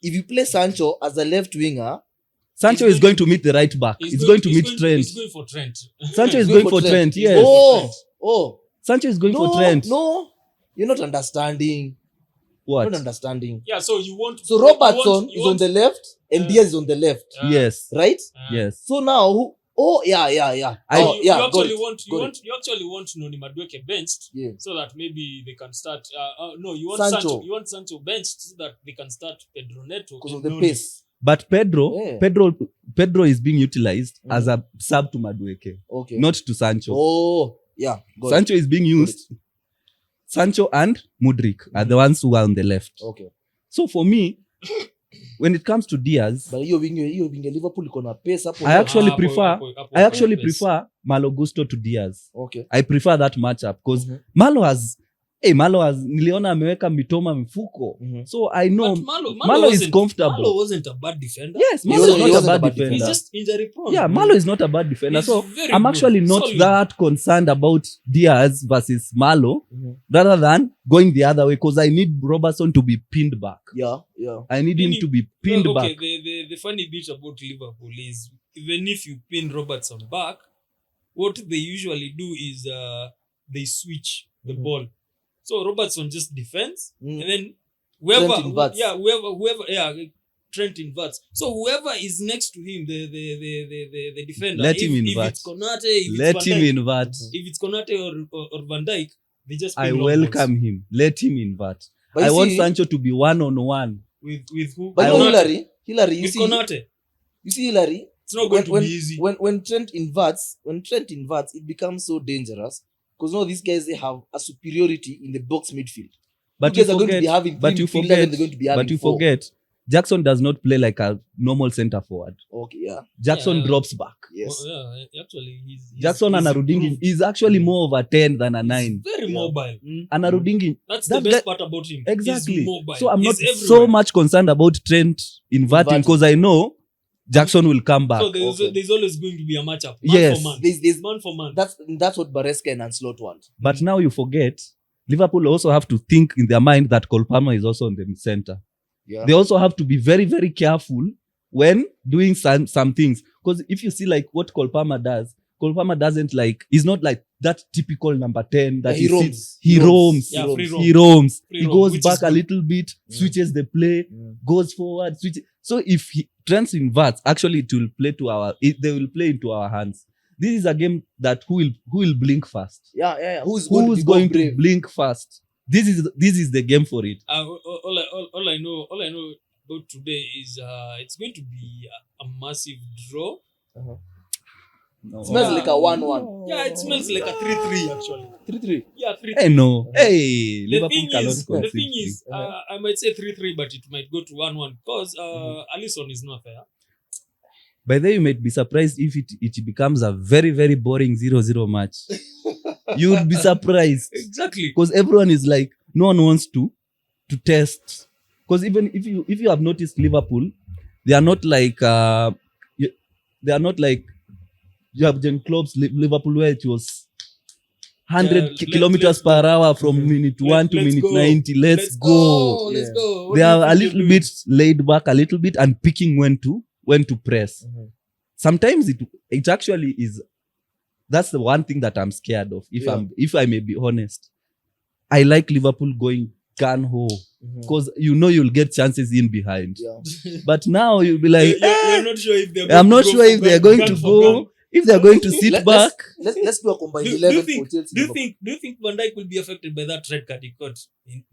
If you play Sancho as a left winger, Sancho is going to meet the right back. He's going to meet Trent. He's going for Trent. Sancho is going for Trent, He's yes. going for Oh, Sancho is going no, for Trent. No, you're not understanding. What? You're not understanding. Yeah, so you want... So Robertson is on the left and Diaz is on the left. Yes. Right? Yes. So now who? Oh, yeah. You actually want Noni Madueke benched, Yeah. so that maybe they can start. No, you want Sancho. Sancho. You want Sancho benched so that they can start Pedro Neto Because of and the Noni. pace. But Pedro, Yeah. Pedro is being utilized as a sub to Madueke, Okay. not to Sancho. Oh, yeah. Got it. Sancho is being used. Sancho and Mudrik are the ones who are on the left. Okay. So for me, when it comes to Diaz, But hiyo wingi Liverpool iko na pace hapo. I actually Hapo prefer Malo Gusto to Diaz. Okay. I prefer that matchup because Malo has niliona ameweka mitoma mifuko. So I know But Malo is comfortable. Malo wasn't a bad defender. Yes, Malo He is not wasn't a a bad bad defender. He's just injury prone. Yeah, Malo is not a bad defender. He's So very I'm good, actually not solid. that concerned about Diaz versus Malo rather than going the other way because I need Robertson to be pinned back. Yeah. I need him to be pinned back. The funny bit about Liverpool is even if you pin Robertson back, what they usually do is they switch the ball. So Robertson just defends and then Trent inverts. Trent inverts. So whoever is next to him, the defender, Let him if invert. it's Konate, if Let it's him Van Dijk, invert. if it's Konate or Van Dijk, they just I pin long welcome balls. him. Let him invert. But I you want see- Sancho to be one-on-one. With who? But I you know want- Hillary, you With see, Konate. Hillary, It's not going to be easy. when Trent inverts, it becomes so dangerous because now these guys they have a superiority in the box midfield. But You you guys are going to be forget, having but three you midfielders forget, and they're going to be having but you four. forget, Jackson does not play like a normal center forward. Okay, yeah. Jackson Yeah. drops back. Yes. Well, yeah, actually, he's Jackson he's anarudingi improved. is actually more of a 10 than a 9. He's very Yeah. mobile. Anarudingi That's That the best guy- part about him. exactly. He's mobile. So I'm not He's so everywhere. much concerned about Trent inverting Inverting. because I know Jackson will come back. So there's, Okay. there's always going to be a matchup. Man Yes. for man. There's Man for man. that's what Bareska and Ancelot want. But now you forget, Liverpool also have to think in their mind that Cole Palmer is also on the center. Yeah. They also have to be very, very careful when doing some things. Because if you see like what Cole Palmer does, Cole Palmer doesn't like, he's not like that typical number 10 that he he roams. sits. He roams. Yeah, free roam. He roams. Free He roam, goes which back is a good. little bit, switches the play, goes forward, switches. So if Trent inverts, actually it will play they will play into our hands. This is a game that who will blink fast. Yeah. Who's Who's going going to to be brave? blink fast? This is the game for it. All I know about today is it's going to be a massive draw. No. Smells like a 1-1. Yeah, it smells like a 3-3 actually. 3-3. Yeah, 3-3. Hey, no. Hey, The Liverpool thing cannot is, concede. I might say 3-3, but it might go to 1-1 because Alisson is not there. By the way, you might be surprised if it becomes a very, very boring 0-0 match. You would be surprised. Exactly. Because everyone is like, no one wants to test. Because even if you have noticed Liverpool, they are not like Jurgen Klopp's Liverpool where it was 100 kilometers let's per hour from minute 1 to Let's minute go. 90. Let's go. Let's Yeah. go. What They do you are a think little you're bit laid back, a little bit, and picking when to press. Sometimes it actually is. That's the one thing that I'm scared of. If I may be honest, I like Liverpool going gun ho because you'll get chances in behind. Yeah. But now you'll be doing? like, You're not sure if they're I'm going not to go sure if for they're gun- going gun to for go. gun. If they're going to sit back. Let's do a combined Do 11 you for Chelsea. do you think Van Dijk will be affected by that red card he got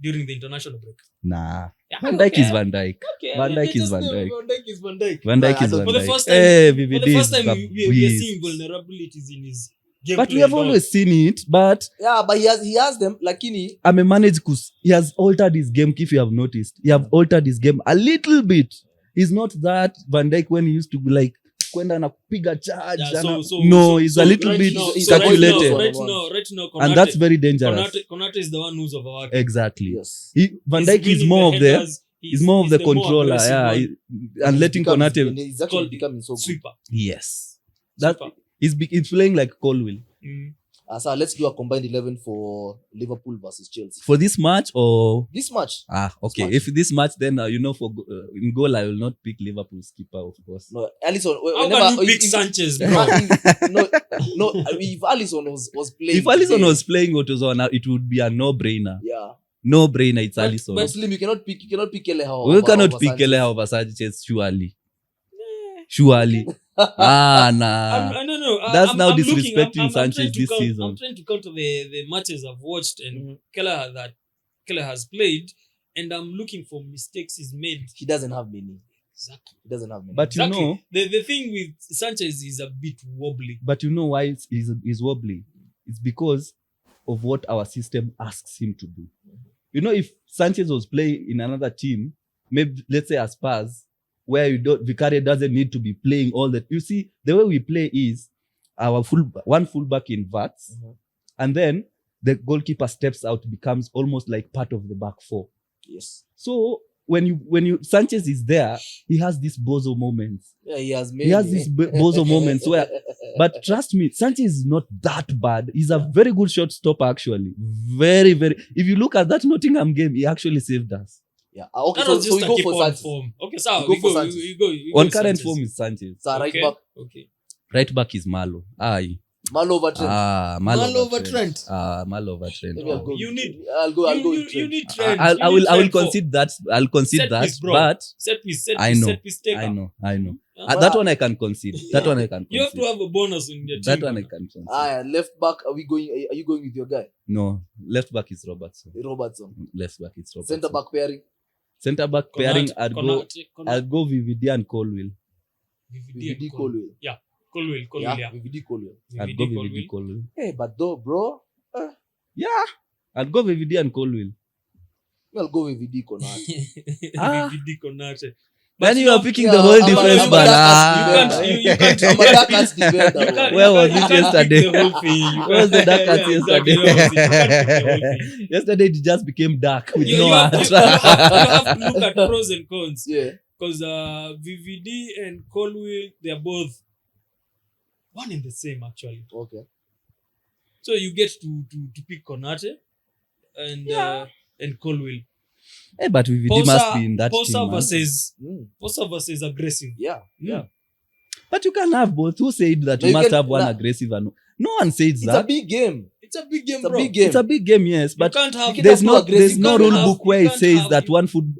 during the international break? Nah. Yeah, Van Dijk okay. is Van Dijk. Okay, Van Dijk is just Van know Dijk. Van Dijk is Van Dijk. Van Dijk I is don't- Van For the Dijk. first time, Hey, for the first time the we are beast. seeing vulnerabilities in his gameplay. But we have always seen it. But Yeah, but he has them. Lakini, I'm a manager because he has altered his game. If you have noticed, he have altered his game a little bit. He's not that Van Dijk when he used to be like kwenda na kupiga charge. He's a little bit calculated, Right now, and that's very dangerous. Konate is the one who's overworking. Exactly. yes. Van He's Dijk is winning more of the headers, he's more of the more controller, aggressive yeah, one. and letting Konate. He's actually Called becoming so good. Sweeper. Yes, that Sweeper. he's playing like Colwill So let's do a combined 11 for Liverpool versus Chelsea. for this match or This match. okay. match. If this match, then for in goal, I will not pick Liverpool's keeper, of course. No, Alisson. How can you pick Sanchez, bro? no. If Alisson was playing, If Alisson today, was playing Otozona, it would be a no-brainer. yeah. No-brainer. It's Alisson. But Slim, you cannot pick Keleha. We cannot pick Keleha over Sanchez, surely. Surely. Nah. I don't know. That's now looking- disrespecting I'm Sanchez trying to this count- season. I'm trying to counter the matches I've watched and Keller has played, and I'm looking for mistakes he's made. He doesn't have many. Exactly. He doesn't have many. But you Exactly. know, The thing with Sanchez is a bit wobbly. but you know why he's wobbly? It's because of what our system asks him to do. You know, if Sanchez was playing in another team, maybe let's say as Spurs, where Vicario doesn't need to be playing all that. You see, the way we play is our one fullback inverts, and then the goalkeeper steps out, becomes almost like part of the back four. Yes. So when you Sanchez is there, he has these bozo moments. Yeah, he has many. He has these bozo moments where, but trust me, Sanchez is not that bad. He's a very good shot stopper, actually. Very, very. If you look at that Nottingham game, he actually saved us. Yeah. Okay, That so was just we a go keep for on Sanchez. form. Okay, so We we go go. for We Sanchez. go. We On go current Sanchez. form is Sanchez. So right Okay. back, Okay. Right back is Malo. Aye. Malo over Trent. Malo over Trent. Malo over Trent. Maybe I'll go. You need- I'll go with You Trent. need Trent. I You will need I will Trent for concede that. I'll concede set that. piece, bro. But set piece. I know. Set piece taker. I know. Yeah. That one I can concede. That one I can You have to concede. have a bonus in your team. That one I can concede. Left back. Are you going with your guy No, left back is Robertson. Robertson? Left back is Robertson. Center back pairing. Center back pairing. Konate. I'll go VVD and Colwill. VVD Colwill. Colwill. Yeah, VVD Colwill. I'll go VVD Colwill. Hey, but though, bro, Yeah, I'll go VVD and Colwill. I'll go with VVD Konate. VVD Konate. Then you are picking the yeah, whole I'm a- defense, I'm a but dark You can't. I'm a dark ass defender. You can't- Where was you it can't yesterday? pick the whole thing. You Where was the can't- dark yeah, cat exactly. yesterday? Where was it? You can't pick the whole thing. Yesterday it just became dark with You no have to answer. look at pros and cons. Yeah. Because VVD and Colwill, they're both one and the same, actually. Okay. So you get to pick Konate and Colwill. Hey, but VVD must be in that team. Posa Man. versus aggressive. Yeah. Yeah. But you can have both. Who said that No, you you must can- have one nah. aggressive and no one says It's a that. big game. It's a big game, It's a bro. big game. It's a big game, yes, but you can't have You there's have no no aggressive- there's no you rule can't book have- where you it can't says have- that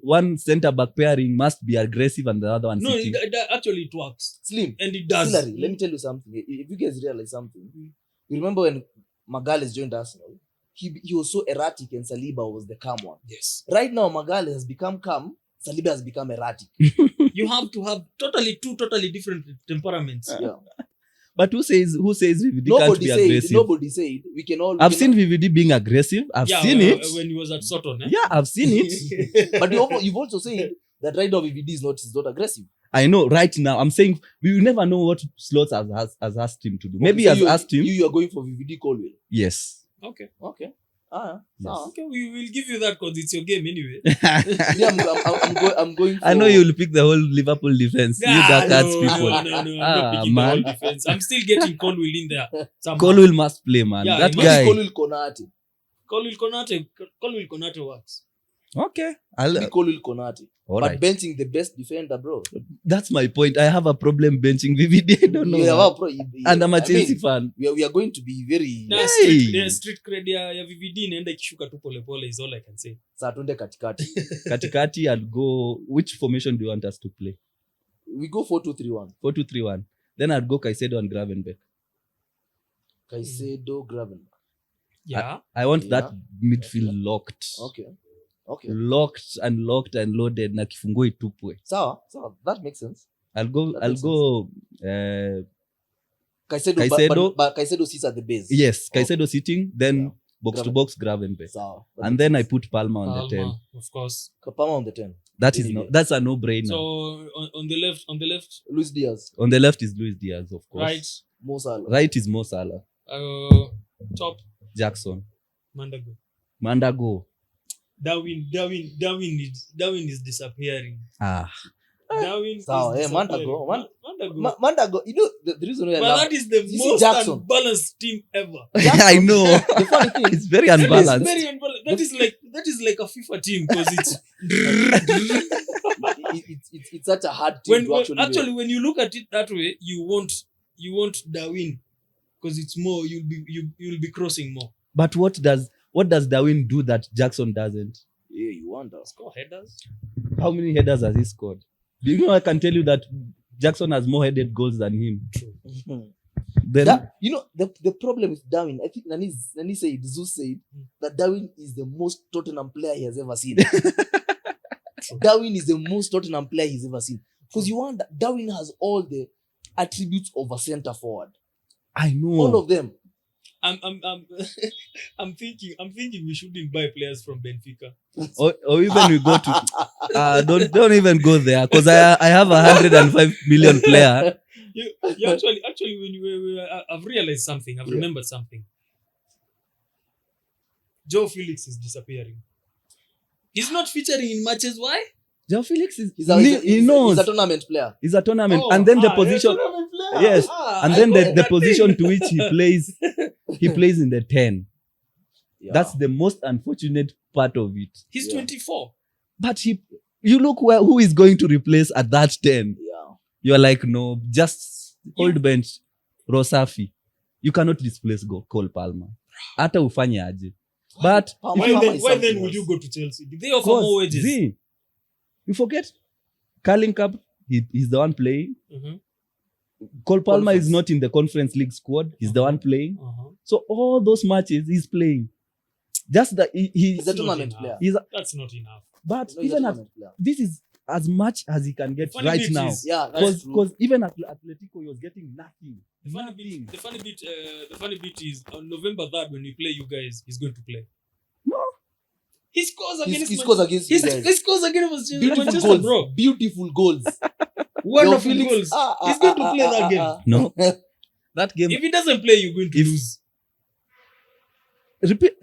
one center back pairing must be aggressive and the other one no, sitting. actually it works. Slim. And it does. Hillary, let me tell you something. If you guys realize something, you remember when Magalhaes joined Arsenal? He was so erratic and Saliba was the calm one. Yes. Right now, Magalhaes has become calm. Saliba has become erratic. You have to have two totally different temperaments. Yeah. But who says VVD can't be aggressive? Nobody said we can all. I've seen VVD being aggressive. I've seen it. When he was at Sutton. Yeah, I've seen it. But you've also said that right now VVD is not aggressive. I know. Right now, I'm saying we will never know what Slots has asked him to do. Maybe Okay, he so has asked him. You are going for VVD Colwill. Yes. Okay. Okay. Yes. Okay, we will give you that because it's your game anyway. Yeah, I'm going for. I know you'll pick the whole Liverpool defense. You dark arts people. No, I'm Ah, not picking man. the whole defense. I'm still getting Colwill in there. somehow. Colwill must play, man. Yeah, That he must guy. Colwill Konate. Colwill Konate works. Okay. Be Colwill Konate. All But right. benching the best defender, bro. That's my point. I have a problem benching VVD. I don't know. You have why. a And I'm a I Chelsea mean, fan. we are going to be very. Na Hey. street cred ya VVD inaenda ikishuka tu polepole is all I can say. Saa tuende katikati. Katikati, I'll go. Which formation do you want us to play? We go 4-2-3-1. 4-2-3-1. Then I'd go Caicedo and Gravenberch. Caicedo, Gravenberch. Yeah. I want Yeah. that midfield locked. Okay. Locked and loaded na kifungo itupwe. Sawa. That makes sense. I'll go Caicedo, but Caicedo sits at the base. yes, Caicedo sitting, then Yeah. box to box Gravenberch. Sawa. And then I put Palmer on the 10. Palmer, of course. Palmer on the 10. That's a no-brainer. So on the left, Luis Diaz. On the left is Luis Diaz, of course. right, Mo Salah. Right is Mo Salah. top Jackson. Mandago. Mandago. Darwin is disappearing. Darwin Sawa, is Mandago. disappearing. Mandago. Mandago, you know the reason why I But love that is the see most Jackson. unbalanced team ever. I know. the funny thing It's very That is unbalanced. very unbalanced. That is like a FIFA team because it's it's such a hard team to actually when you look at it that way, you want Darwin because it's more you'll be crossing more. But what does Darwin do that Jackson doesn't? yeah, you wonder. Score headers. How many headers has he scored? Do you know I can tell you that Jackson has more headed goals than him? Then You know the problem with Darwin, I think Nani said, Zeus said that Darwin is the most Tottenham player he has ever seen. Darwin is the most Tottenham player he's ever seen. Because you want that Darwin has all the attributes of a center forward. I know. All of them. I'm I'm thinking we shouldn't buy players from Benfica. Or even we go to don't even go there because I have 105 million player. You actually when I've realized something. I've remembered something. Joe Felix is disappearing. He's not featuring in matches. Why? Joe Felix is He's he knows he's a tournament player. he's a tournament, Oh, and then the he's a position. tournament player. Yes, and then the that position thing. to which he plays in the 10. Yeah. That's the most unfortunate part of it. He's 24. But you look who is going to replace at that 10. Yeah. You're like, no, just hold bench. Rosafi. You cannot displace Cole Palmer. Hata ufanye aje. But Why then would you go to Chelsea? Did they offer more wages? See, you forget Carling Cup, he's the one playing. Mm-hmm. Cole Palmer is not in the Conference League squad. He's the one playing. So all those matches he's playing. Just that he's a tournament player. That's not enough. But No, even this is as much as he can get Funny right bit now. is- Yeah, that's true. Because even at Atletico, he was getting nothing. The funny bit is on November 3rd when we play you guys, he's going to play. No. He scores against He scores against you guys. He scores against Beautiful Manchester, goals. bro. Beautiful goals. Wonderful Felix- goals. He's going to play that game. No. That game. If he doesn't play, you're going to lose. Repeat.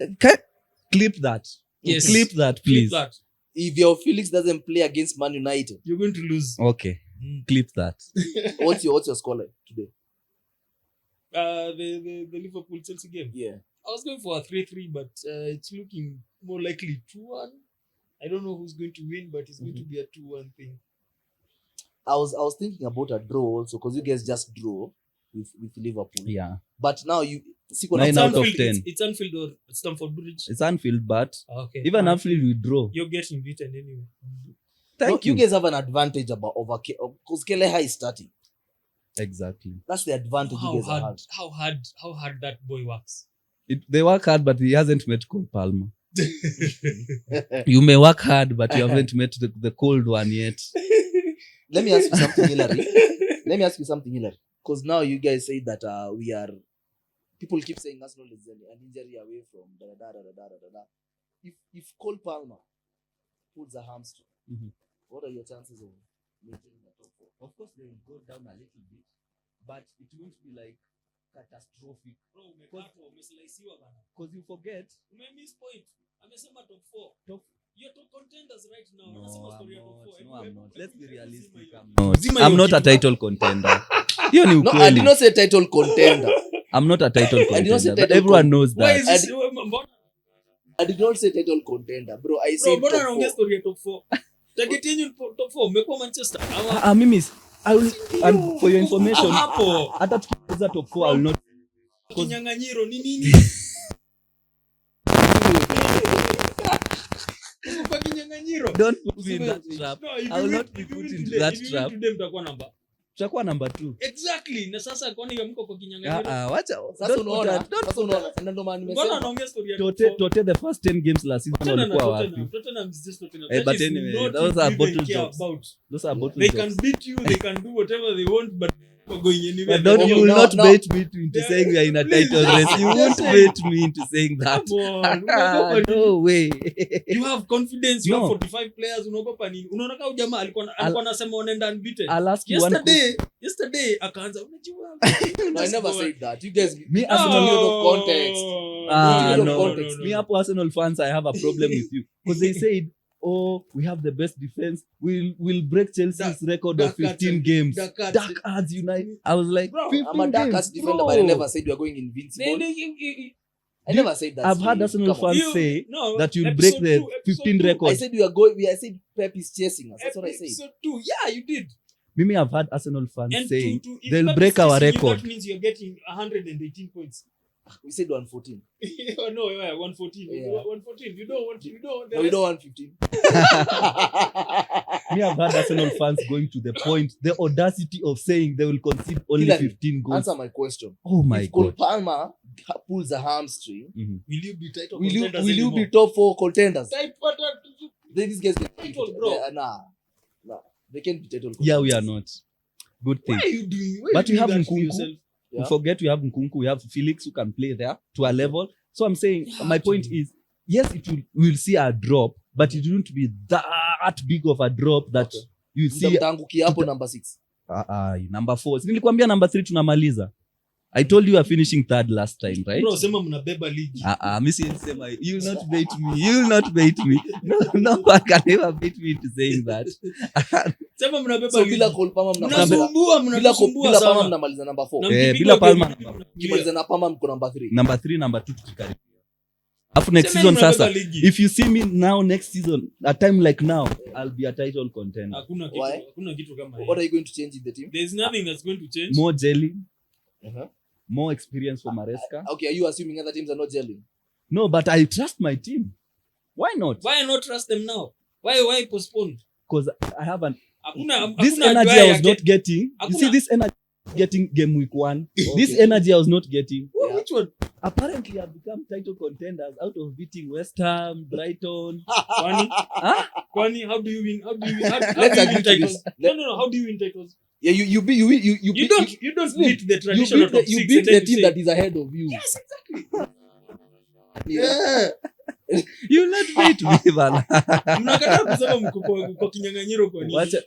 Clip that. Yes. Clip that, please. Clip that. If your Felix doesn't play against Man United, You're going to lose. Okay. Clip that. what's your score like today? The Liverpool Chelsea game. Yeah. I was going for a 3-3, but it's looking more likely 2-1. I don't know who's going to win, but it's going to be a 2-1 thing. I was thinking about a draw also because you guys just draw with Liverpool. Yeah. But now you see 9 out of 10. It's Anfield or Stamford Bridge. It's Anfield, but Okay. even Anfield we draw. You're getting beaten anyway. Thank you you. guys have an advantage over because Keleha is starting. Exactly. That's the advantage you guys have. How hard that boy works. They work hard, but he hasn't met Cole Palmer. You may work hard, but you haven't met the cold one yet. Let me ask you something, Hillary. Because now you guys say that we are. People keep saying Arsenal is an injury away from da da da da da da. If Cole Palmer pulls a hamstring, what are your chances of making the top four? Of course, they will go down a little bit, but it won't be like catastrophic. Because you forget. Umemiss point. Amesema top 4. You're top contenders right now. Anasema story ya top 4. No, I'm not. Let's be realistic. I'm not a title contender. Hiyo ni No, I ukweli. did not say title contender. I'm not a title I did not say contender, but title everyone knows Why that. is this? I did not say title contender, bro. I Bro, said mbona top anaongea four. story ya top 4? Target yenu top 4. Mmekuwa Manchester. Ama Mimi, and for your information, hapo. hata tukicheza top 4, I will not. Kinyang'anyiro ni nini? Kwa kinyang'anyiro. Don't put me in that trap. No, if I will you not win- be if you put win into today- that if you win trap. today mtakuwa namba. Tutakuwa number 2. Exactly. Na sasa kwani mko kwa kinyang'anyiro? Wacha. Sasa Don't put unaona, that. Don't sasa put unaona, that. na ndo maana Mbona nimesema anaongea story ya top 4? Tote the first 10 games last season walikuwa wapi? Tottenham is just Tottenham. Eh, That but is anyway, not those are even bottle care jobs. about. Those are bottle They jobs. can beat you, they can do whatever they want, but we're going anywhere. But don't, Okay, you will now- not now- bait me into Yeah, saying we are in a please, title just- race. You just won't say- bait me into saying that. Come on. Unaogopa nini? No way. You have confidence, you No. have 45 players, unaogopa nini? Unaona kama jamaa alikuwa anasema wanaenda unbeaten. I'll ask you one question. Yesterday akaanza unajua. No, I never said that. You guys Me no. Arsenal. Out of context. No. Me up Arsenal fans, I have a problem with you because they said, "Oh, we have the best defense. We'll break Chelsea's record of 15 games." Dark Arts United. I was like, Bro, 15 I'm a dark games, ass defender, bro. but I never said we are going invincible. I never said that. I've heard Arsenal Come on. fans say no, that you'll episode break the 2, 15 I record. said we are going. I said Pep is chasing us. That's what I said. Episode 2. Yeah, you did. Mimi, I've heard Arsenal fans And saying if they'll Pep break is our chasing you, record. That means you're getting 118 points. We said 114. Oh, no, 114. Yeah. 114. You don't want No, we don't want 15. Me, I've heard Arsenal fans going to the point, the audacity of saying they will concede only Hillary, 15 goals. Answer my question. Oh my If Cole God. Palmer pulls a hamstring, Mhm. Will you be title will you contenders be top 4 contenders? Type what? These guys get Title, bro. Nah. They can't be title Yeah, we contenders. are not. Good thing. Why are you doing? Why But you we have doing that to Nkunku. yourself? We Yeah. forget we have Nkunku, we have Felix who can play there to a level. So I'm saying, Yeah, my point actually. is, yes, we'll see a drop, but it won't be that big of a drop that Okay. you see. Mtaangukia hapo number 6. Number 4. Nilikwambia number 3 tunamaliza. I told you we are finishing third last time, right? Bro, sema mnabeba ligi. Mimi sema, you will not bait me. You will not bait me. No one can ever bait me into saying that. Sema mnabeba So ligi. bila Cole Palmer Mnasumbua bila sana. Palmer mnamaliza number 4. Na Eh, mkipiga bila game, Palmer. Kimaliza na Palmer mko number 3. Number 3, number 2 tukikaribia. Afu next Sema season mnabeba sasa, ligi. if you see me now next season, a time like now, I'll be a title contender. Hakuna kitu, Why? hakuna kitu kama What hiyo. are you going to change in the team? There's nothing that's going to change. More jelly, Uh-huh. more experience for Maresca. Okay, are you assuming other teams are not gelling? No, but I trust my team. Why not? Why not trust them now? Why postpone? Because I have this Hakuna energy adware I ya was not getting. You Hakuna- see, this energy I was getting game week 1. This Okay. energy I was not getting. Yeah. Which one? Apparently, I've become title contenders out of beating Westham, Brighton. Kwani? Huh? Kwani, how do you win? How do you win? How Let's do you agree win to titles? this. No. How do you win titles? Yeah, you You don't beat the traditional top you 6 beat and then the you team say, that is ahead of you. yes, exactly. Yeah. You will not beat me, bana. Mnakataa kusema mko kinyang'anyiro kwa nini? Wacha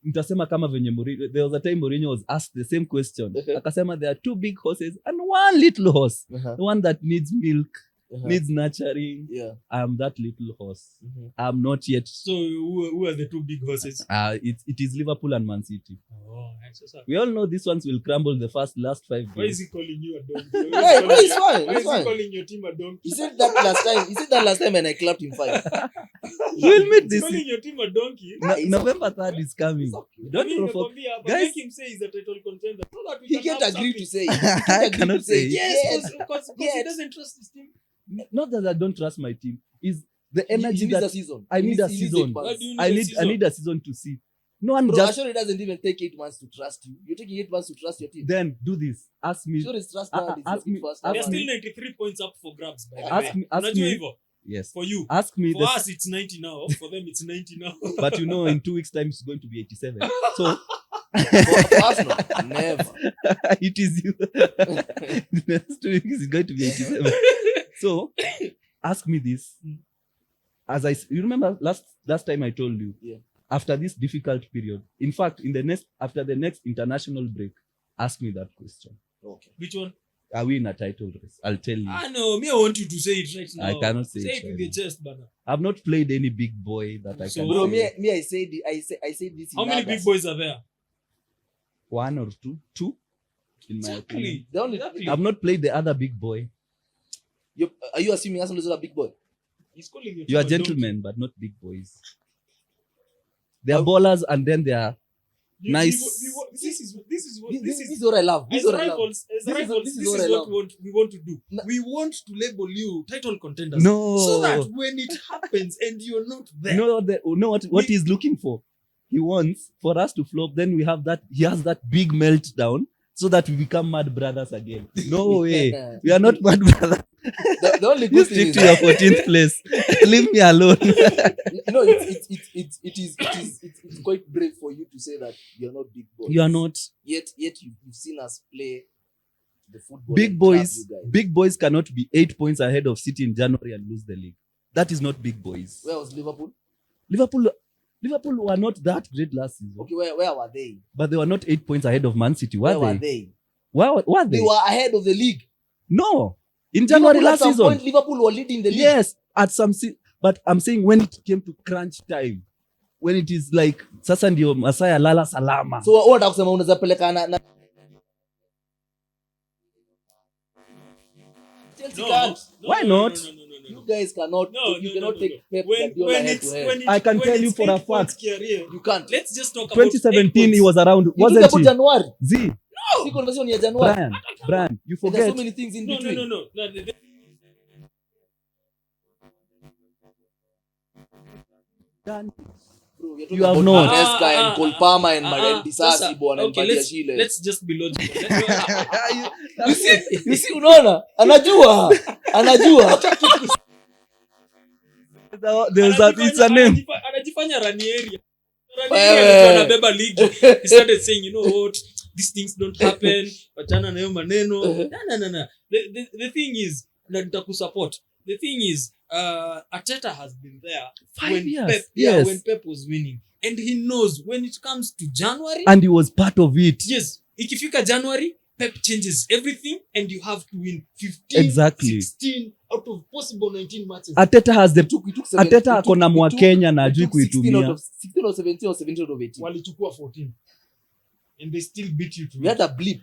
nitasema kama venye Mourinho, there was a time Mourinho was asked the same question. Akasema there are 2 big horses and 1 little horse. Uh-huh. The one that needs milk, Uh-huh. needs nurturing. Yeah. I'm that little horse. Mm-hmm. I'm not yet. So who are the 2 big horses? It is Liverpool and Man City. Oh, that's so. We all know these ones will crumble the last 5 Why is games. he calling you a donkey? Yeah, well, it's fine. Why It's is he fine. calling your team a donkey? He said that last time and I clapped him 5. We'll meet He's this. calling your team a donkey. November 3rd is coming. It's okay. Don't Mimi provoke. nimekwambia hapa, Guys- make him say he's a title contender so that we He can can't have agree to something. say it. He can't I agree cannot to say say it. it. Yes, because he Yes. doesn't trust his team. Not that I don't trust my team. Is the He energy needs a that season. I He need needs- a he needs season. 8 months. Why do you need I a need season? a season to see. No one Bro, just Ashore doesn't even take 8 months to trust you. You're taking 8 months to trust your team. then do this. Ask me. Ashore is trust Uh, now. It's ask looking me- fast. ask There's me- still 93 points up for grabs, by the Ask way. me- ask Unajua me- hivyo? Yes. For you. Ask me For this. us, it's 90 now. For them, it's 90 now. But you know, in 2 weeks' time, it's going to be 87. So For Arsenal, never. it is you. Next 2 weeks, it's going to be 87. So ask me this. You remember last time I told you, Yeah. after this difficult period, in fact, after the next international break, ask me that question. Okay. Which one? Are we in a title race? I'll tell you. No, me, I want you to say it right now. I cannot say Say it it with right your now. chest, brother. I've not played any big boy that I So- can Bro, say. me, I said this. How in many August. big boys are there? 1 or 2. 2, in my opinion. Exactly. The only, Exactly. I've not played the other big boy. are you assuming Arsenal is not a big boy? He's calling your You are team a donkey. gentlemen, but not big boys. They are ballers, and then they are nice. This is This is what I love. This as is what I love. rivals, This is what I love. we want to do. No. We want to label you title contenders. No. So that when it happens and you're not there. know what he's looking for. He wants for us to flop. Then we have that. He has that big meltdown, so that we become mad brothers again. No way. We are not mad brothers. The only You good thing stick is to your 14th place. Leave me alone. it's quite brave for you to say that you're not big boys. You are not. Yet you've seen us play the football. Big and boys. trap you guys. Big boys cannot be 8 points ahead of City in January and lose the league. That is not big boys. Where was Liverpool? Liverpool were not that great last season, Okay, where were they? but they were not 8 points ahead of Man City. Where Were were they? they? Where were they? They were ahead of the league. No. In January Liverpool, at last some season. point, Liverpool were leading the league. Yes, at some but I'm saying when it came to crunch time, when it is like sasa ndio Masaya lala salama. So what unataka kusema unaweza peleka na Chelsea can't. Why not? You guys cannot. You cannot take Pep When Guardiola head to head. I can tell you for a fact. You can't. Let's just talk about 2017 he was around, You wasn't talk about he? January. Z, See conversation in January. Brian, you There's forget. so many things in between. No. Bro, you're You talking have about not. Maresca and Cole Palmer and Disasi Sasa, bwana and okay, Badia let's Shile. just be logical. You see unaona? Anajua. It's a name. Anajifanya Ranieri. Anabeba league. He started saying, you know what, these things don't happen. Wachana na hiyo maneno. No. The thing is, na nitakusupport. The thing is, Arteta has been there 5 years. Pep, Yes. when Pep was winning, and he knows when it comes to January. And he was part of it. Yes, ikifika January, Pep changes everything, and you have to win 15, Exactly. 16 out of possible 19 matches. Ateta has the We took seven- Ateta we took- akona we mwa took- Kenya na we ajui took 16 out kuitumia. of 16 or 17 or 17 out of 18. Walichukua 14, and they still beat you. We had a blip.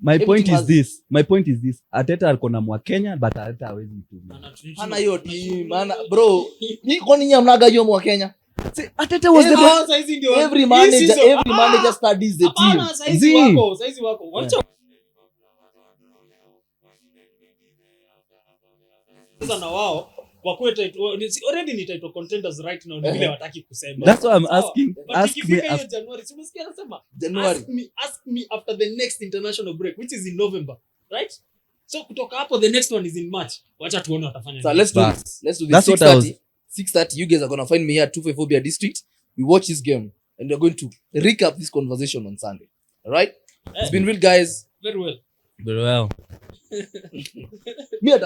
My point team is has- this. Ateta akona mwa Kenya but Ateta hawezi kuitumia. Hana hiyo team, bro. Ni kwani nyinyi mnaga hiyo mwa Kenya? See, Ateta was the best. Every manager studies the team. Saizi wako. Wacha sasa na wao wakuwe already ni title contenders right now, ni vile wataki kusema. That's why I'm Sawa. asking. But Ask me ikifika hiyo after. January, si umesikia anasema? January. Ask me after the next international break, which is in November, right? So kutoka hapo the next one is in March. Wacha tuone watafanya So nini. let's do Bas. this. Let's do this. That's what I was- 6:30. You guys are gonna find me here at 254 District. We watch this game and we're going to recap this conversation on Sunday. All right? It's been real, guys. Very well. Very well. Me at